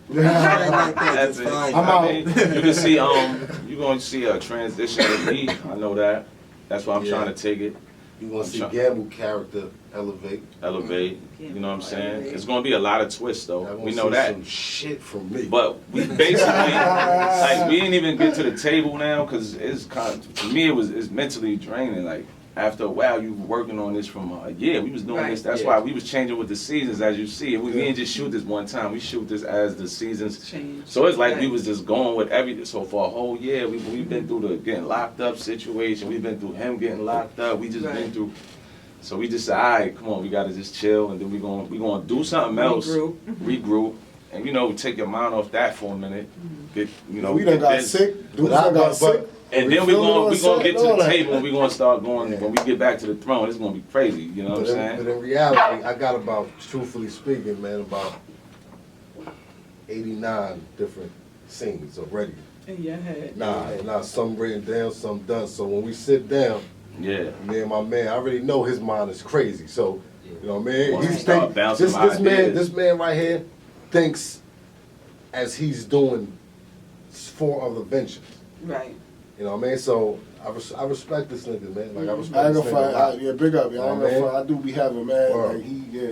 C: That's it.
E: fine.
D: I'm
C: I mean, you can see you're going to see a transition with me. I know that. That's why I'm
B: Yeah.
C: trying to take it,
B: You gonna see
C: I'm
B: Gamble character elevate.
C: elevate.
A: Yeah.
C: You know what I'm saying?
A: Elevate.
C: It's going to be a lot of twists though.
B: Y'all gonna
C: We know
B: see
C: that.
B: some shit from me.
C: But we basically, like, we didn't even get to the table now because it's kind of, for me, it's mentally draining. Like, after a while, you working on this from a year. We was doing
A: Right.
C: this. That's
F: Yeah.
C: why we was changing with the seasons, as you see. We didn't just shoot this one time. We shoot this as the seasons.
A: Change.
C: So it's like we
A: Right.
C: was just going with everything. So for a whole year, we've been through the getting locked up situation. We've been through him getting locked up. We just
A: Right.
C: been through. So we just said, all right, come on, we got to just chill, and then we gonna do something else,
A: Regroup.
C: regroup, and take your mind off that for a minute. Get
D: we
C: get
D: done got
C: this.
D: sick. Dudes
B: But I-
D: done got
B: but-
D: sick.
C: And then we
D: filming on
C: gonna
D: set
C: get
D: and
C: to
D: all
C: the
D: that.
C: table and we gonna start going.
B: Yeah.
C: When we get back to the throne, it's gonna be crazy. You know what I'm
B: But
C: saying?
B: in reality, I got about, truthfully speaking, man, about 89 different scenes already.
A: In your head.
B: Nah, some written down, some done. So when we sit down,
C: Yeah.
B: me and my man, I already know his mind is crazy. So, you know what I mean?
C: Once
B: He's
C: we start
B: think,
C: bouncing
B: this
C: ideas.
B: this man right here thinks as he's doing 4 other ventures.
A: Right.
B: You know what I mean? So I respect this nigga, man. Like I
D: I
B: respect
D: ain't
B: this
D: gonna
B: nigga. a
D: fight.
B: lot.
D: Yeah, big up, y'all. I ain't
B: Man.
D: gonna fight. I do be having, man.
B: Word.
D: Like yeah.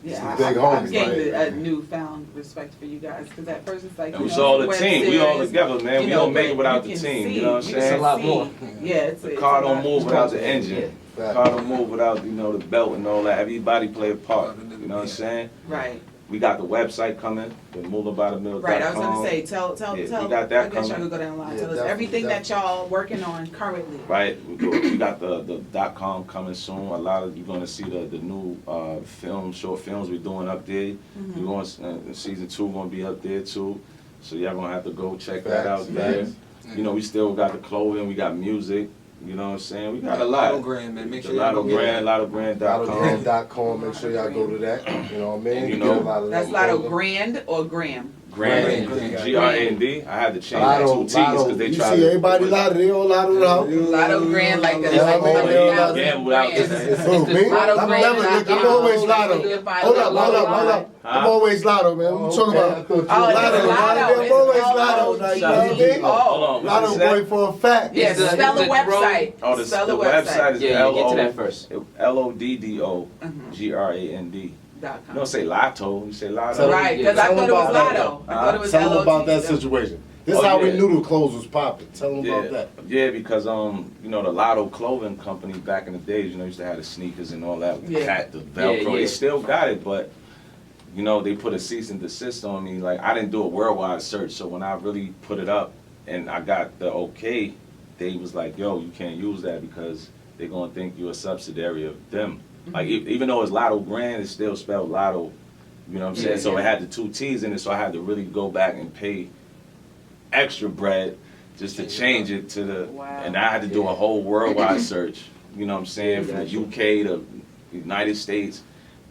A: Yeah,
B: Some
A: I
B: big
A: I've
B: homies,
A: gained
B: like-
A: a newfound respect for you guys because at first it's like
C: And
A: you
C: it's
A: know,
C: all a
A: web
C: team. We all
A: series,
C: together, man.
A: you
C: We
A: know,
C: don't make it
A: but
C: without
A: you
C: the
A: can
C: team.
A: see-
C: You know what I'm
A: you
C: saying?
A: can
F: It's a lot
A: see.
F: more.
A: Yeah, it's
C: The
A: it's
C: car
A: a
C: don't
A: lot.
C: move without the engine.
F: Yeah.
B: Fact.
C: Car don't move without the belt and all that. Everybody play a part. You know what I'm saying?
A: Right.
C: We got the website coming, the MoolahByTheMill.com.
A: Right, I was gonna say, tell,
C: Yeah, we
A: tell.
C: got that
A: I guess y'all
C: coming.
A: could go down the line.
B: Yeah,
A: Tell us
B: definitely,
A: everything that y'all working on currently.
C: Right, we got the .com coming soon. A lot of you're gonna see the new short films we're doing up there.
A: Mm-hmm.
C: We're going season 2 gonna be up there too. So y'all gonna have to go check that
B: Facts,
C: out there.
B: facts.
C: We still got the clothing, we got music. You know what I'm saying? We got a lot.
E: Lotto Grand, man. Make sure y'all go get it.
C: LottoGrand.com.
B: LottoGrand.com. Make sure y'all go to that. You know what I mean?
C: And you
B: Get
C: know,
B: a lot of
A: That's
B: them
A: Lotto
B: clothing.
A: Grand or Graham.
C: Grand,
E: Grand.
C: G-R-A-N-D. I had to change
B: Lotto,
C: that 2 T's because
B: Lotto.
C: they
D: You
C: tried
D: see
C: to.
D: everybody Lotto, they all Lotto now.
A: Lotto Grand like that.
D: Yeah,
A: Like
D: I'm all
A: $100,000
D: Lotto.
C: Gamble out
A: grand.
C: today.
D: Who, me?
A: Lotto
D: I'm
A: Grand,
D: never,
A: not
D: I'm always
A: gamble.
D: Lotto.
A: You can find
D: Hold
A: it
D: up, hold up, hold up. I'm
C: Huh?
D: always Lotto, man. What you talking about?
A: Oh,
D: Lotto,
A: it's
D: Lotto,
A: Lotto.
D: I'm always Lotto. Like, you know what I mean?
C: Hold on.
D: Lotto
C: what's that?
D: boy for a fact.
A: Yes,
F: It's a-
A: spell the
F: it's a
A: website.
C: Oh, the
A: Spell
C: website is
F: Yeah, get to that first.
C: L-O-D-D-O-G-R-A-N-D. You
A: .com.
C: don't say Lotto, you say Lotto.
B: Tell-
A: Right, because I
B: Tell
A: thought it
B: them
A: was
B: about that.
A: Lotto. I thought it was
B: Tell them about that
A: L-O-T-T.
B: situation. This
C: Oh,
B: is how we
C: yeah.
B: knew the clothes was popping. Tell them about that.
C: Yeah, because you know, the Lotto clothing company back in the days, you know, used to have the sneakers and all that, the
A: Yeah.
C: hat, the Velcro.
F: Yeah, yeah.
C: They still got it, but you know, they put a cease and desist on me. Like I didn't do a worldwide search, so when I really put it up and I got the okay, they was like, "Yo, you can't use that because they're gonna think you're a subsidiary of them." Like even though it's Lotto Grand, it's still spelled Lotto. You know what I'm saying?
F: Yeah,
C: So
F: yeah.
C: it had the 2 T's in it, so I had to really go back and pay extra bread just to change it to the,
A: Wow.
C: and I had to do a whole worldwide search, you know what I'm saying, from the
F: Gotcha.
C: UK to United States,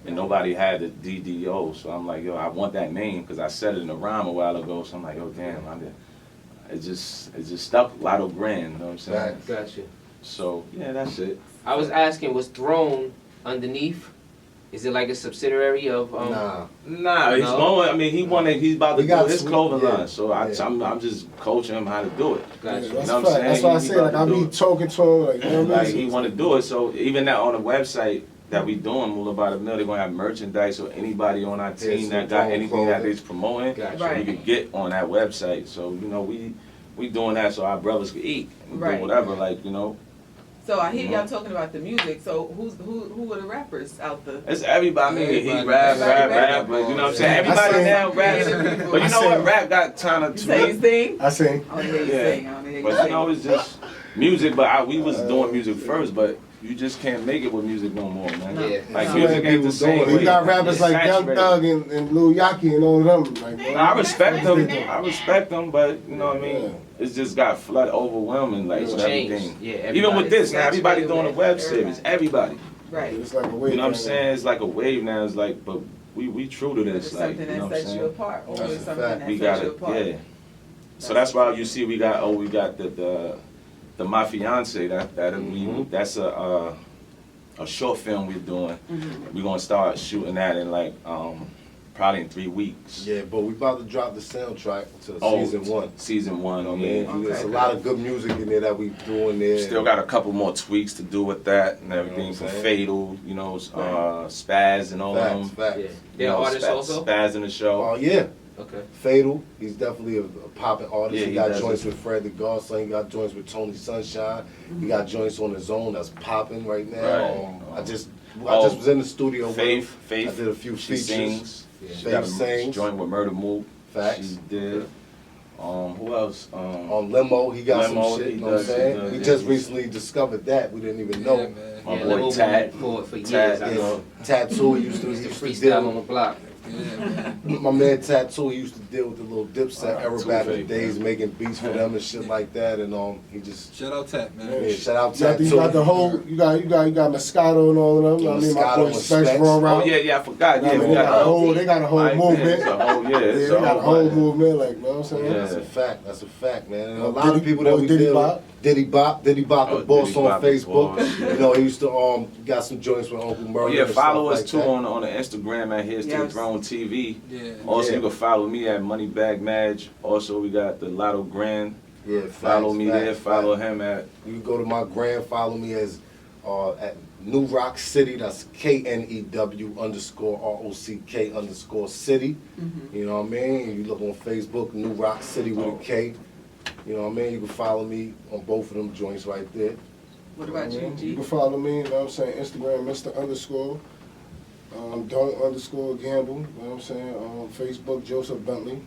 C: and nobody had the DDO, so I'm like, yo, I want that name, because I said it in a rhyme a while ago, so I'm like, oh damn, it just stuck Lotto Grand, you know what I'm saying?
B: Right.
F: Gotcha.
C: So, yeah, that's it.
F: I was asking, was Throne underneath? Is it like a subsidiary of
B: Nah.
C: Nah, he's
F: No?
C: going, I mean, he's about to
B: We
C: do
B: got
C: his
B: sweet-
C: clothing
B: yeah.
C: line, so
B: Yeah.
C: I'm just coaching him how to do it.
F: Gotcha.
D: That's
C: You know
D: a
C: what I'm
D: fact.
C: saying?
D: That's why I
C: He
D: say,
C: about
D: like,
C: to
D: I
C: do
D: be
C: it.
D: talking to him, like, you know what I
C: Like
D: mean?
C: he want to do it, so even now on the website that we doing, Moolah by the Mill, they're gonna have merchandise, so anybody on our team
B: some
C: that got
B: clothing.
C: anything that they's promoting,
F: Gotcha.
A: Right.
C: you can get on that website. So you know we doing that so our brothers can eat and
A: Right.
C: do whatever, like you know.
A: So I hear y'all talking about the music. So who are the rappers out the?
C: It's everybody. I mean, he
E: Everybody.
C: rap,
A: Everybody.
C: but you know what I'm saying.
D: I
C: Everybody
D: sing.
C: now raps,
A: Yeah.
C: but you
D: I
C: know what?
D: sing.
C: Rap got kind
A: You
C: of
A: say you sing?
D: I sing.
A: I don't hear you
C: Yeah.
A: sing. I don't hear you
C: But
A: sing.
C: you know, it's just music. But we was doing music first, but you just can't make it with music no more, man.
F: Yeah.
C: Like
A: No.
C: music ain't the same.
D: We got rappers
C: It's
D: like Young
C: saturated.
D: Thug and Lil Yachty and all of them. Like,
C: I respect them, but you know what I mean.
D: Yeah.
C: It's just got flood overwhelming, like with
F: Changed.
C: everything.
F: Yeah,
C: Even with this, now everybody
A: saturated
C: doing a
A: with
C: web
A: everybody.
C: series. Everybody.
A: Right.
D: It's like a wave.
C: You know what I'm
D: thing.
C: saying? It's like a wave now. It's like, but we true to
A: It's
C: this, like
A: something
C: you know
A: that
C: what I'm
A: sets you
C: saying.
A: apart.
B: That's
A: Always
B: a
A: something
B: fact.
A: that
C: We
A: sets
C: got
A: you
C: it,
A: apart.
C: yeah. So that's why you see we got the My Fiance that's a short film we're doing. We're gonna start shooting that in like probably in 3 weeks.
B: Yeah, but we about to drop the soundtrack to
C: Oh,
B: season 1.
C: Season 1,
B: You know what I
C: yeah.
B: mean? There's a
A: Okay.
B: lot of good music in there that we doing there.
C: Still got a couple more tweaks to do with that and everything
B: what
C: from
B: I'm saying?
C: Fatal, you know, Spaz and all of them.
B: Facts.
F: Yeah.
C: You
F: They're
C: know,
F: artists also?
C: Spaz in the show.
B: Oh yeah,
F: Okay.
B: Fatal. He's definitely a popping artist.
C: Yeah,
B: he
C: he
B: got
C: does
B: joints
C: it.
B: with Fred the Godson. He got joints with Tony Sunshine. He got joints on his own that's popping right now.
C: Right.
B: I just
C: Oh,
B: was in the studio with him.
C: Faith.
B: I did a few
C: She
B: features.
C: sings.
F: Yeah.
C: She got a
B: Faith sings.
C: joint with Murder Mook.
B: Facts.
C: She did. Who else?
B: On Limo, he got
C: Limo,
B: some shit.
C: he
B: You know what I'm
C: does, he
B: saying?
C: does,
B: We
C: yeah.
B: just recently discovered that. We didn't even know.
E: Yeah, man.
C: My
F: Yeah,
C: boy
F: Lil
C: Tad.
F: for years.
C: Tad,
F: I
C: you
F: know.
C: know.
B: Tattoo, he used to
F: Freestyle on the block.
E: Yeah, man.
B: My man Tattoo, he used to deal with the little Dipset era
C: Two
B: back in the
C: Face,
B: days, making beats for them and shit like that. And he just
E: Shout out Tap, man.
B: yeah, shout out
D: You got,
B: Tattoo.
D: you got the whole, you got Moscato and all of them. I mean, my
B: Moscato
D: boy
B: and
D: Specs
B: Specs.
D: roll
C: Oh
D: around.
C: yeah, I forgot.
D: I
C: Yeah,
D: mean,
C: we
D: they got a
C: got
D: whole, they got a whole movement.
C: It's a whole,
D: Yeah, they got a whole movement, like, you know what I'm saying?
C: Yeah.
B: That's a fact. That's a fact, man. And a
D: Oh,
B: lot of
D: Diddy-
B: people that
D: oh,
B: we
D: Diddy
B: deal
D: Bop.
B: with. Diddy Bop, the
C: Oh,
B: boss
C: Diddy
B: on
C: Bop, the
B: Facebook.
C: boss, yeah.
B: You know, he used to got some joints with Uncle
C: Oh
B: Murray.
C: yeah,
B: and stuff
C: follow us
B: like
C: too
B: that.
C: on the Instagram at Here's to the
A: Yes.
C: Throne TV.
E: Yeah.
C: Also,
B: Yeah.
C: you can follow me at Moneybag Madge. Also, we got the Lotto Grand.
B: Yeah,
C: Follow
B: facts,
C: me
B: facts,
C: there. Follow
B: facts.
C: him at.
B: You can go to my gram. Follow me as at New Rock City. That's KNEW_ROCK_city. You know what I mean? And you look on Facebook, New Rock City with a K. You know what I mean? You can follow me on both of them joints right there.
A: What about you,
D: You
A: G?
D: can follow me, you know what I'm saying, Instagram, Mr. Don't_gamble, you know what I'm saying, Facebook, Joseph Bentley, you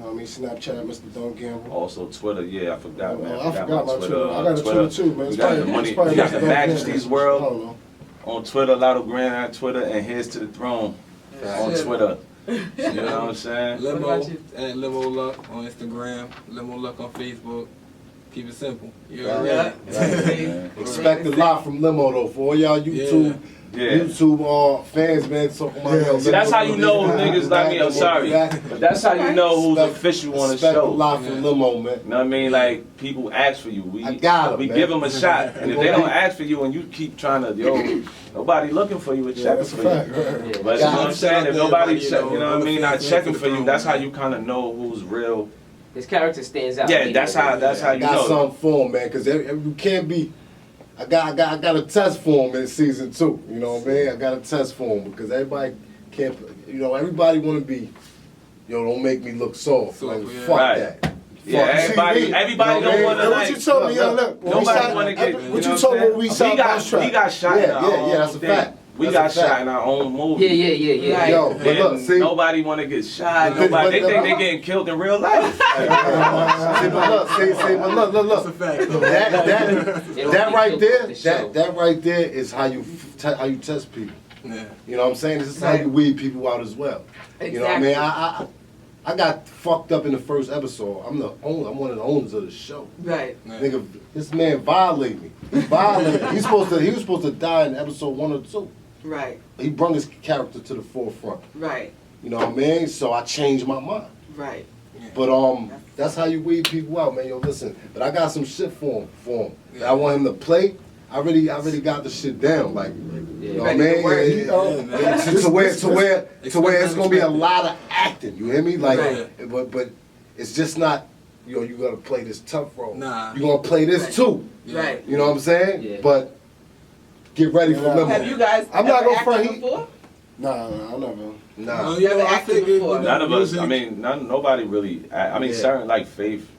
D: know what I mean, Snapchat, Mr. Don't Gamble.
C: Also Twitter. Yeah, I forgot, man.
D: I forgot my Twitter. I got a Twitter too, man.
C: We
D: It's
C: got
D: probably-
C: the money.
D: it's probably
C: We got
D: Mr.
C: the
D: Don't
C: Majesty's
D: Gamble. I
C: World
D: don't know.
C: on Twitter. Lotto Grand on Twitter, and Here's to the Throne on
A: Yeah.
C: Twitter. You know what I'm saying?
E: Limo
A: about you?
E: at Limo Luck on Instagram, Limo Luck on Facebook. Keep it simple. You
B: Right.
E: already.
A: Yeah.
B: Expect a lot from Limo though. For all y'all YouTube fans, man, talking about yo,
C: See, that's how you know
B: Limo,
C: niggas like me. I'm sorry, but that's how you know who's official on the
B: Expect a
C: show.
B: lot from Limo, man.
C: You know what I mean? Like, people ask for you. We
B: I got 'em,
C: we
B: man.
C: give them a shot. And if they don't ask for you and you keep trying to, nobody looking for you or checking
D: that's a
C: for you.
D: fact.
C: But you know what I'm saying? If nobody, you know what I mean, not checking for you, that's how you kind of know who's real.
F: His character stands out.
C: Yeah, that's how
B: I
C: you
B: got
C: know.
B: something for him, man, because you can't be. I got a test for him in season 2. You know what I mean? I got a test for him because everybody can't. Everybody want to be. Don't make me look soft. Like
E: Yeah.
B: fuck
C: Right.
B: that.
C: Yeah, everybody don't want to
D: What
C: like.
D: you told me, look.
C: Nobody want to get.
D: What you told me when we shot
C: We got shot in our own
B: that's a
C: thing.
B: fact.
C: We
B: That's
C: got
B: a
C: shot
B: fact.
C: in our own movie.
F: Yeah.
A: Right.
B: Yo, but look, see.
C: Nobody want to get shot. They think they getting killed in real life.
B: See, but look.
E: That's a fact. though.
B: That right there, that right there is how you test people.
E: Yeah.
B: You know what I'm saying? This is how you weed people out as well. You know what I mean? I got fucked up in the first episode. I'm one of the owners of the show.
A: Right.
B: Nigga, this man violated me. He violated me. He was supposed to die in episode 1 or 2.
A: Right.
B: He brought his character to the forefront.
A: Right.
B: You know what I mean? So I changed my mind.
A: Right.
B: But that's how you weed people out, man. Yo, listen. But I got some shit for him. That I want him to play. I really got the shit down. Like, you know what I mean? To where it's gonna be a lot of acting. You hear me? Like, but it's just not. You gotta play this tough role.
E: Nah.
B: You gonna play this too.
A: Right.
B: You know what I'm saying?
F: Yeah.
B: But get ready for Limo.
A: Have you guys
D: I'm not
A: ever
D: gonna front.
A: acted before?
D: Nah, I never.
B: Nah.
E: Well,
A: You ever
E: I
A: acted
E: figured,
A: before?
C: None of us. I
E: music-
C: mean, nobody really. I mean,
B: Yeah.
C: certain like Faith,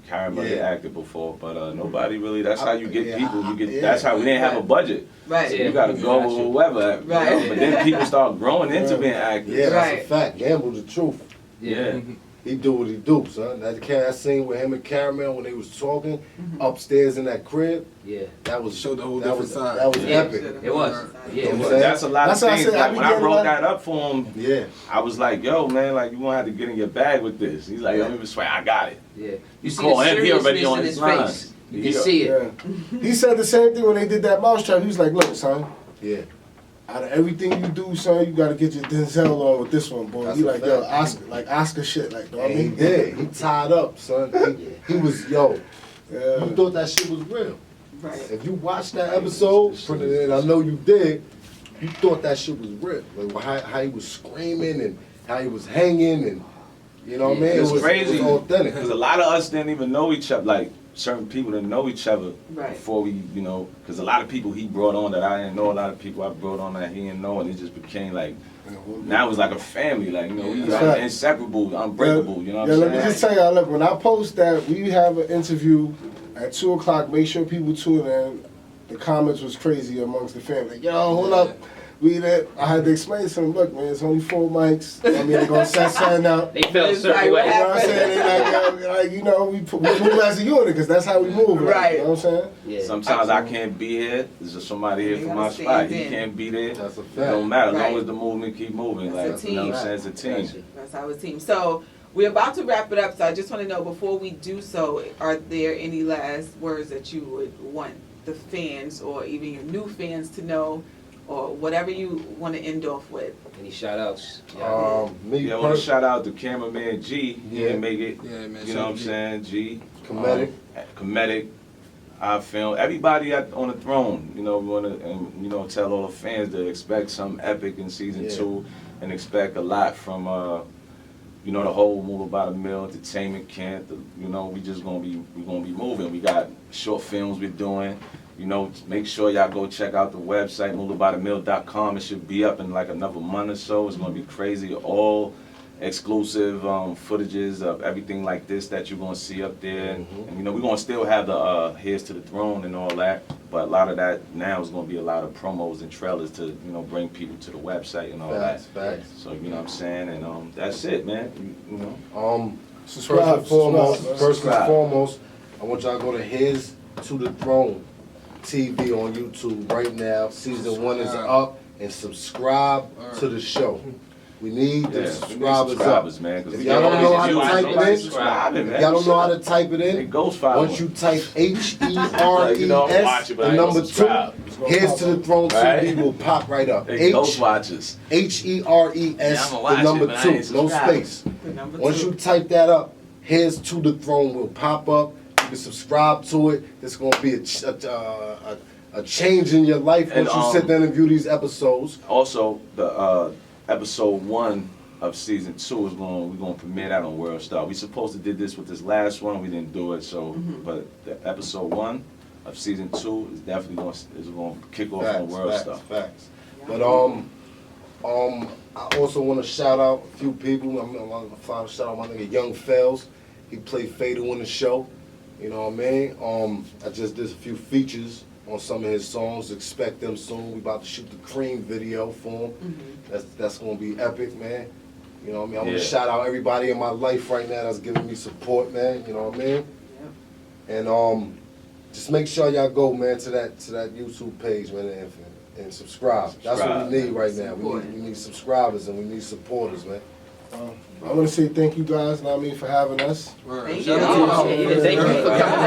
C: Karen, they
B: Yeah.
C: acted before, but nobody really. That's how you get
B: Yeah,
C: people. You get.
B: yeah.
C: That's how we didn't have a budget.
A: Right.
C: So you gotta go with whoever. you
A: Right.
C: know, But then people start growing into being actors.
B: Yeah, that's
A: Right.
B: a fact. Gamble the truth.
C: Yeah.
B: He do what he do, son. That scene with him and Caramel when they was talking upstairs in that crib,
F: Yeah.
B: that was
E: Showed the whole
B: that
E: different
B: was
E: side.
B: that was
F: Yeah.
B: epic.
F: It was. Yeah, it was.
C: That's a lot
D: That's
C: of
D: why I
C: things.
D: said I
C: Like
D: be
C: when I
D: getting
C: wrote
D: like-
C: that up for him,
B: Yeah.
C: I was like, "Yo, man, like you gonna have to get in your bag with this." He's like, "Let me swear, I got it."
F: Yeah. You see
C: Call
F: the
C: him, he already
F: seriousness
C: on
F: in
C: his
F: his
C: line.
F: face. You
C: He-
F: can see it.
D: Yeah. He said the same thing when they did that mousetrap. He was like, "Look, son,
B: Yeah.
D: out of everything you do, son, you gotta get your Denzel on with this one, boy."
B: That's
D: He
B: a
D: like,
B: fact.
D: yo, Oscar shit, like, know what I
B: And he
D: mean?
B: did. He tied up, son. He was You
D: Yeah.
B: thought that shit was real.
A: Right.
B: If you watched that episode, and I know you did, you thought that shit was real. Like how he was screaming and how he was hanging and you know what I mean?
C: It was crazy
B: It was authentic.
C: because a lot of us didn't even know each other. Like certain people didn't know each other
A: Right.
C: before we, because a lot of people he brought on that I didn't know. A lot of people I brought on that he didn't know, and it just became like. Now it's like a family, like we
D: That's
C: are
D: right.
C: inseparable, unbreakable. You know what
D: Yeah,
C: I'm
D: let
C: saying?
D: me just tell y'all, look, when I post that, we have an interview at 2 o'clock. Make sure people tune in. The comments was crazy amongst the family. Like, yo, hold up. I had to explain to them, look, man, it's only 4 mics. I mean, they're going to set something out.
F: They felt a
A: It's
F: certain
A: like,
F: way.
D: You know what I'm saying? They like, we move as a unit because that's how we move.
A: Right.
D: You know what I'm saying?
F: Yeah.
C: Sometimes I can't be here. There's just somebody here
A: You
C: for
A: gotta
C: my
A: stand
C: spot. He
A: in.
C: can't be there.
B: That's a
C: It
B: fact.
C: don't matter as
A: Right.
C: long as the movement keep moving.
A: That's
C: Like
A: a
C: you know
A: team.
C: what I'm saying, it's a team.
A: That's our team. So we're about to wrap it up. So I just want to know before we do so, are there any last words that you would want the fans or even your new fans to know, or whatever you want to end off with?
F: Any shout outs?
B: Me
C: Yeah, I want to shout out to cameraman G. He
B: Yeah.
C: didn't make it.
E: Yeah, man.
C: You know what I'm saying? G.
B: Comedic.
C: Comedic. I film everybody on the throne. We want to tell all the fans to expect something epic in season
B: Yeah.
C: 2, and expect a lot from the whole Move About a Mill entertainment camp. We just gonna be moving. We got short films we're doing. Make sure y'all go check out the website, moveaboutamil.com. It should be up in like another month or so. It's gonna be crazy. All exclusive footages of everything like this that you're gonna see up there. And we're gonna still have the Here's to the Throne and all that. But a lot of that now is gonna be a lot of promos and trailers to, bring people to the website and all
B: Facts,
C: that.
B: facts.
C: So you know what I'm saying? And that's it, man.
D: Subscribe,
B: First and foremost, I want y'all to go to Here's to the Throne TV on YouTube right now. Season 1 is up, and subscribe to the show. We need the
C: Yeah,
B: subscribers up.
C: subscribers, man. 'Cause
B: If
C: we
B: y'all
C: got
B: don't know
C: all
B: how
C: these
B: to
C: views,
B: type
C: nobody
B: it
C: subscribing,
B: in,
C: man.
B: if y'all don't know how to type it
C: It
B: in,
C: goes follow.
B: once you type HERES,
C: You know, I'm watching, but I
B: the
C: ain't
B: number
C: gonna subscribe.
B: 2, Here's to the Throne
C: Right?
B: CD will pop right up.
C: Hey, ghost watchers.
B: HERES,
C: Yeah, I'ma watch
B: the number
C: it, but I
B: 2,
C: ain't
B: no
C: subscribing.
B: space.
A: The number
B: Once
A: 2.
B: you type that up, Here's to the Throne will pop up. You can subscribe to it. There's gonna be a change in your life
C: And,
B: once you sit down and view these episodes.
C: Also, the episode 1 of season 2 we're gonna premiere that on World Star. We supposed to did this with this last one, we didn't do it. So, but the episode 1 of season 2 is definitely gonna kick off on World Star.
B: Facts. But I also want to shout out a few people. I'm gonna shout out my nigga Young Fells. He played Fatal in the show. You know what I mean? I just did a few features on some of his songs. Expect them soon. We about to shoot the Cream video for him. That's gonna be epic, man. You know what I mean? I want to shout out everybody in my life right now that's giving me support, man. You know what I mean? And just make sure y'all go, man, to that YouTube page, man, and subscribe. That's what we need right now. We need subscribers and we need supporters, man.
D: I want to say thank you guys, know what I mean, for having us.
A: Thank
E: Shout
A: you.
E: out to
F: Yeah, thank you for coming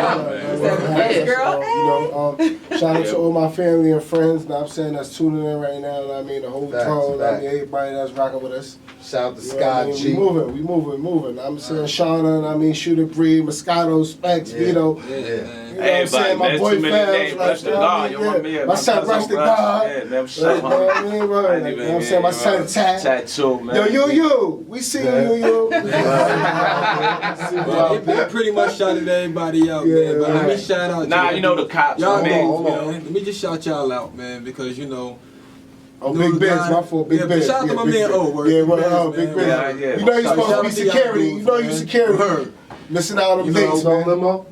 F: out.
D: Shout out to all my family and friends, know what I'm saying, that's tuning in right now, know what I mean, the whole
B: Facts,
D: throne, know what I
B: facts.
D: mean, everybody that's rocking with us.
B: Shout out to
D: You know what I
B: Sky
D: mean?
B: G.
D: We moving. Know what I'm saying, Shauna, know what I mean, Shooter Breed, Moscato, Specs,
B: Yeah.
D: Vito.
E: Yeah,
D: You
E: man.
D: know what I'm saying, my boy Fabs,
C: Rush the God, yo, my man.
D: my son Rush the God.
C: Yeah, man,
D: You know
C: shut
D: what I mean, bro? You know what I'm saying, my son Tat.
C: Tattoo, man.
D: Yo, we see you.
E: Well, he pretty much shouted everybody out, man. But let me shout out
C: Nah,
E: y'all.
C: you know the cops,
E: Y'all
C: man.
E: know,
B: Hold on.
E: man. Let me just shout y'all out, man, because you know.
D: Oh, Big Biz, my fault, Big Biz.
E: Shout out to my
D: Big
E: man
D: Biz.
E: O. Word.
D: Yeah,
E: Big Biz,
D: Big Biz.
E: man.
C: Yeah.
D: You know you're
E: Shout
D: supposed to
E: out
D: be
E: to y'all
D: security.
E: dudes,
D: You know you
E: man.
D: security.
E: Word.
D: Missing out on
E: You
D: the
E: know,
D: dates,
B: So
D: man.
B: limo?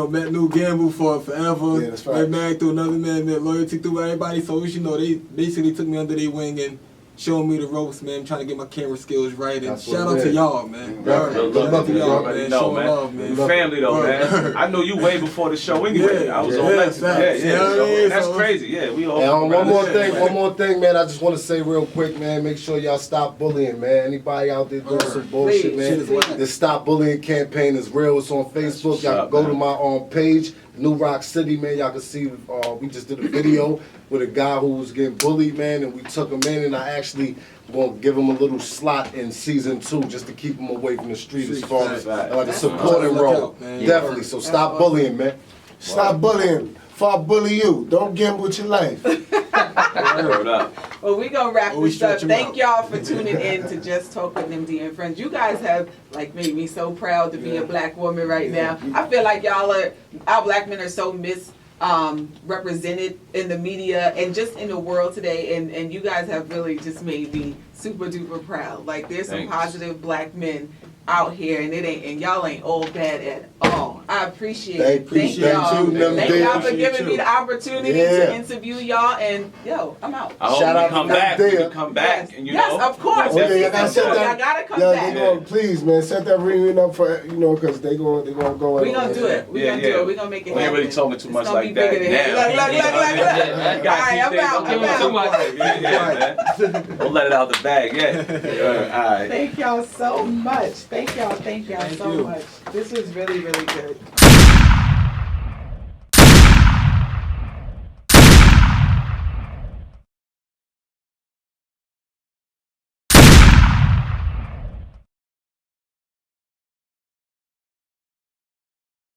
E: Met New Gamble for forever.
D: Yeah, that's right.
E: Met married through another man, met loyalty through everybody. So you know, they basically took me under their wing and showing me the ropes, man. Trying to get my camera skills right. And
B: That's what
E: shout
B: it
E: out to
B: is.
E: y'all, man.
B: Yeah,
E: Word.
B: good
E: Shout out
B: luck
E: to
B: to
E: y'all,
C: already
E: man.
C: know,
E: Showing
C: man.
E: love, man.
C: Family though,
E: Word.
C: man. I know you way before the show anyway.
E: Yeah,
C: I was
E: yeah,
C: on Lexington.
E: facts.
C: Yeah.
E: Yeah,
C: So
E: yeah,
C: that's
E: so-
C: crazy. Yeah, we all.
B: And
C: around
B: one
C: the
B: more thing, man. I just want to say real quick, man. Make sure y'all stop bullying, man. Anybody out there doing some bullshit,
A: Please,
B: man.
E: please.
B: The Stop Bullying campaign is real. It's on Facebook. Y'all
C: up,
B: can go
C: man.
B: to my page, New Rock City, man. Y'all can see. We just did a video with a guy who was getting bullied, man, and we took him in, and I actually gonna give him a little slot in season 2 just to keep him away from the street as far as
C: Right.
B: like a supporting
E: Look
B: role.
E: out, man.
B: Definitely. So stop bullying, man.
D: Stop bullying. Before I bully you, don't gamble with your life.
C: Word up.
A: Well, we gonna wrap
E: Always
A: this up.
E: stretch 'em
A: Thank
E: out.
A: y'all for tuning in to Just Talk with Nnemdia and Friends. You guys have like made me so proud to be a black woman right now. I feel like our black men are so represented in the media and just in the world today, and you guys have really just made me super duper proud. Like there's some
C: Thanks.
A: positive black men out here, and y'all ain't all bad at all. I appreciate it.
B: Thank
A: Thank
B: you,
A: y'all.
B: thank you,
A: Thank
B: Nnemdia.
A: y'all for giving me the opportunity
B: Yeah.
A: to interview y'all, and yo, I'm out.
C: I hope
B: Shout
C: we
B: out
C: come
B: to
C: back. We
B: Nnemdia.
C: can come back, and you
A: yes,
C: know.
A: of course.
B: Oh, yeah,
A: Season
B: y'all gotta set
A: two,
B: that-
A: y'all gotta come
D: Yeah,
A: back.
D: they gonna, please, man, set that reunion up for, because they gonna go in.
A: We gonna do it. We
C: Yeah,
A: gonna do
C: yeah.
A: it. We gonna make it
C: We
A: happen.
C: ain't really talking too
A: It's
C: much
A: gonna
C: like
A: be
C: that
A: bigger than
C: now.
A: Look.
C: You gotta
A: All right,
C: keep
A: I'm
C: things-
A: out.
C: don't give them too much. Yeah, man. Don't let it out the bag yet. All right.
A: Thank y'all so much. Thank y'all
E: Thank
A: so
E: you.
A: much. This was really, really good.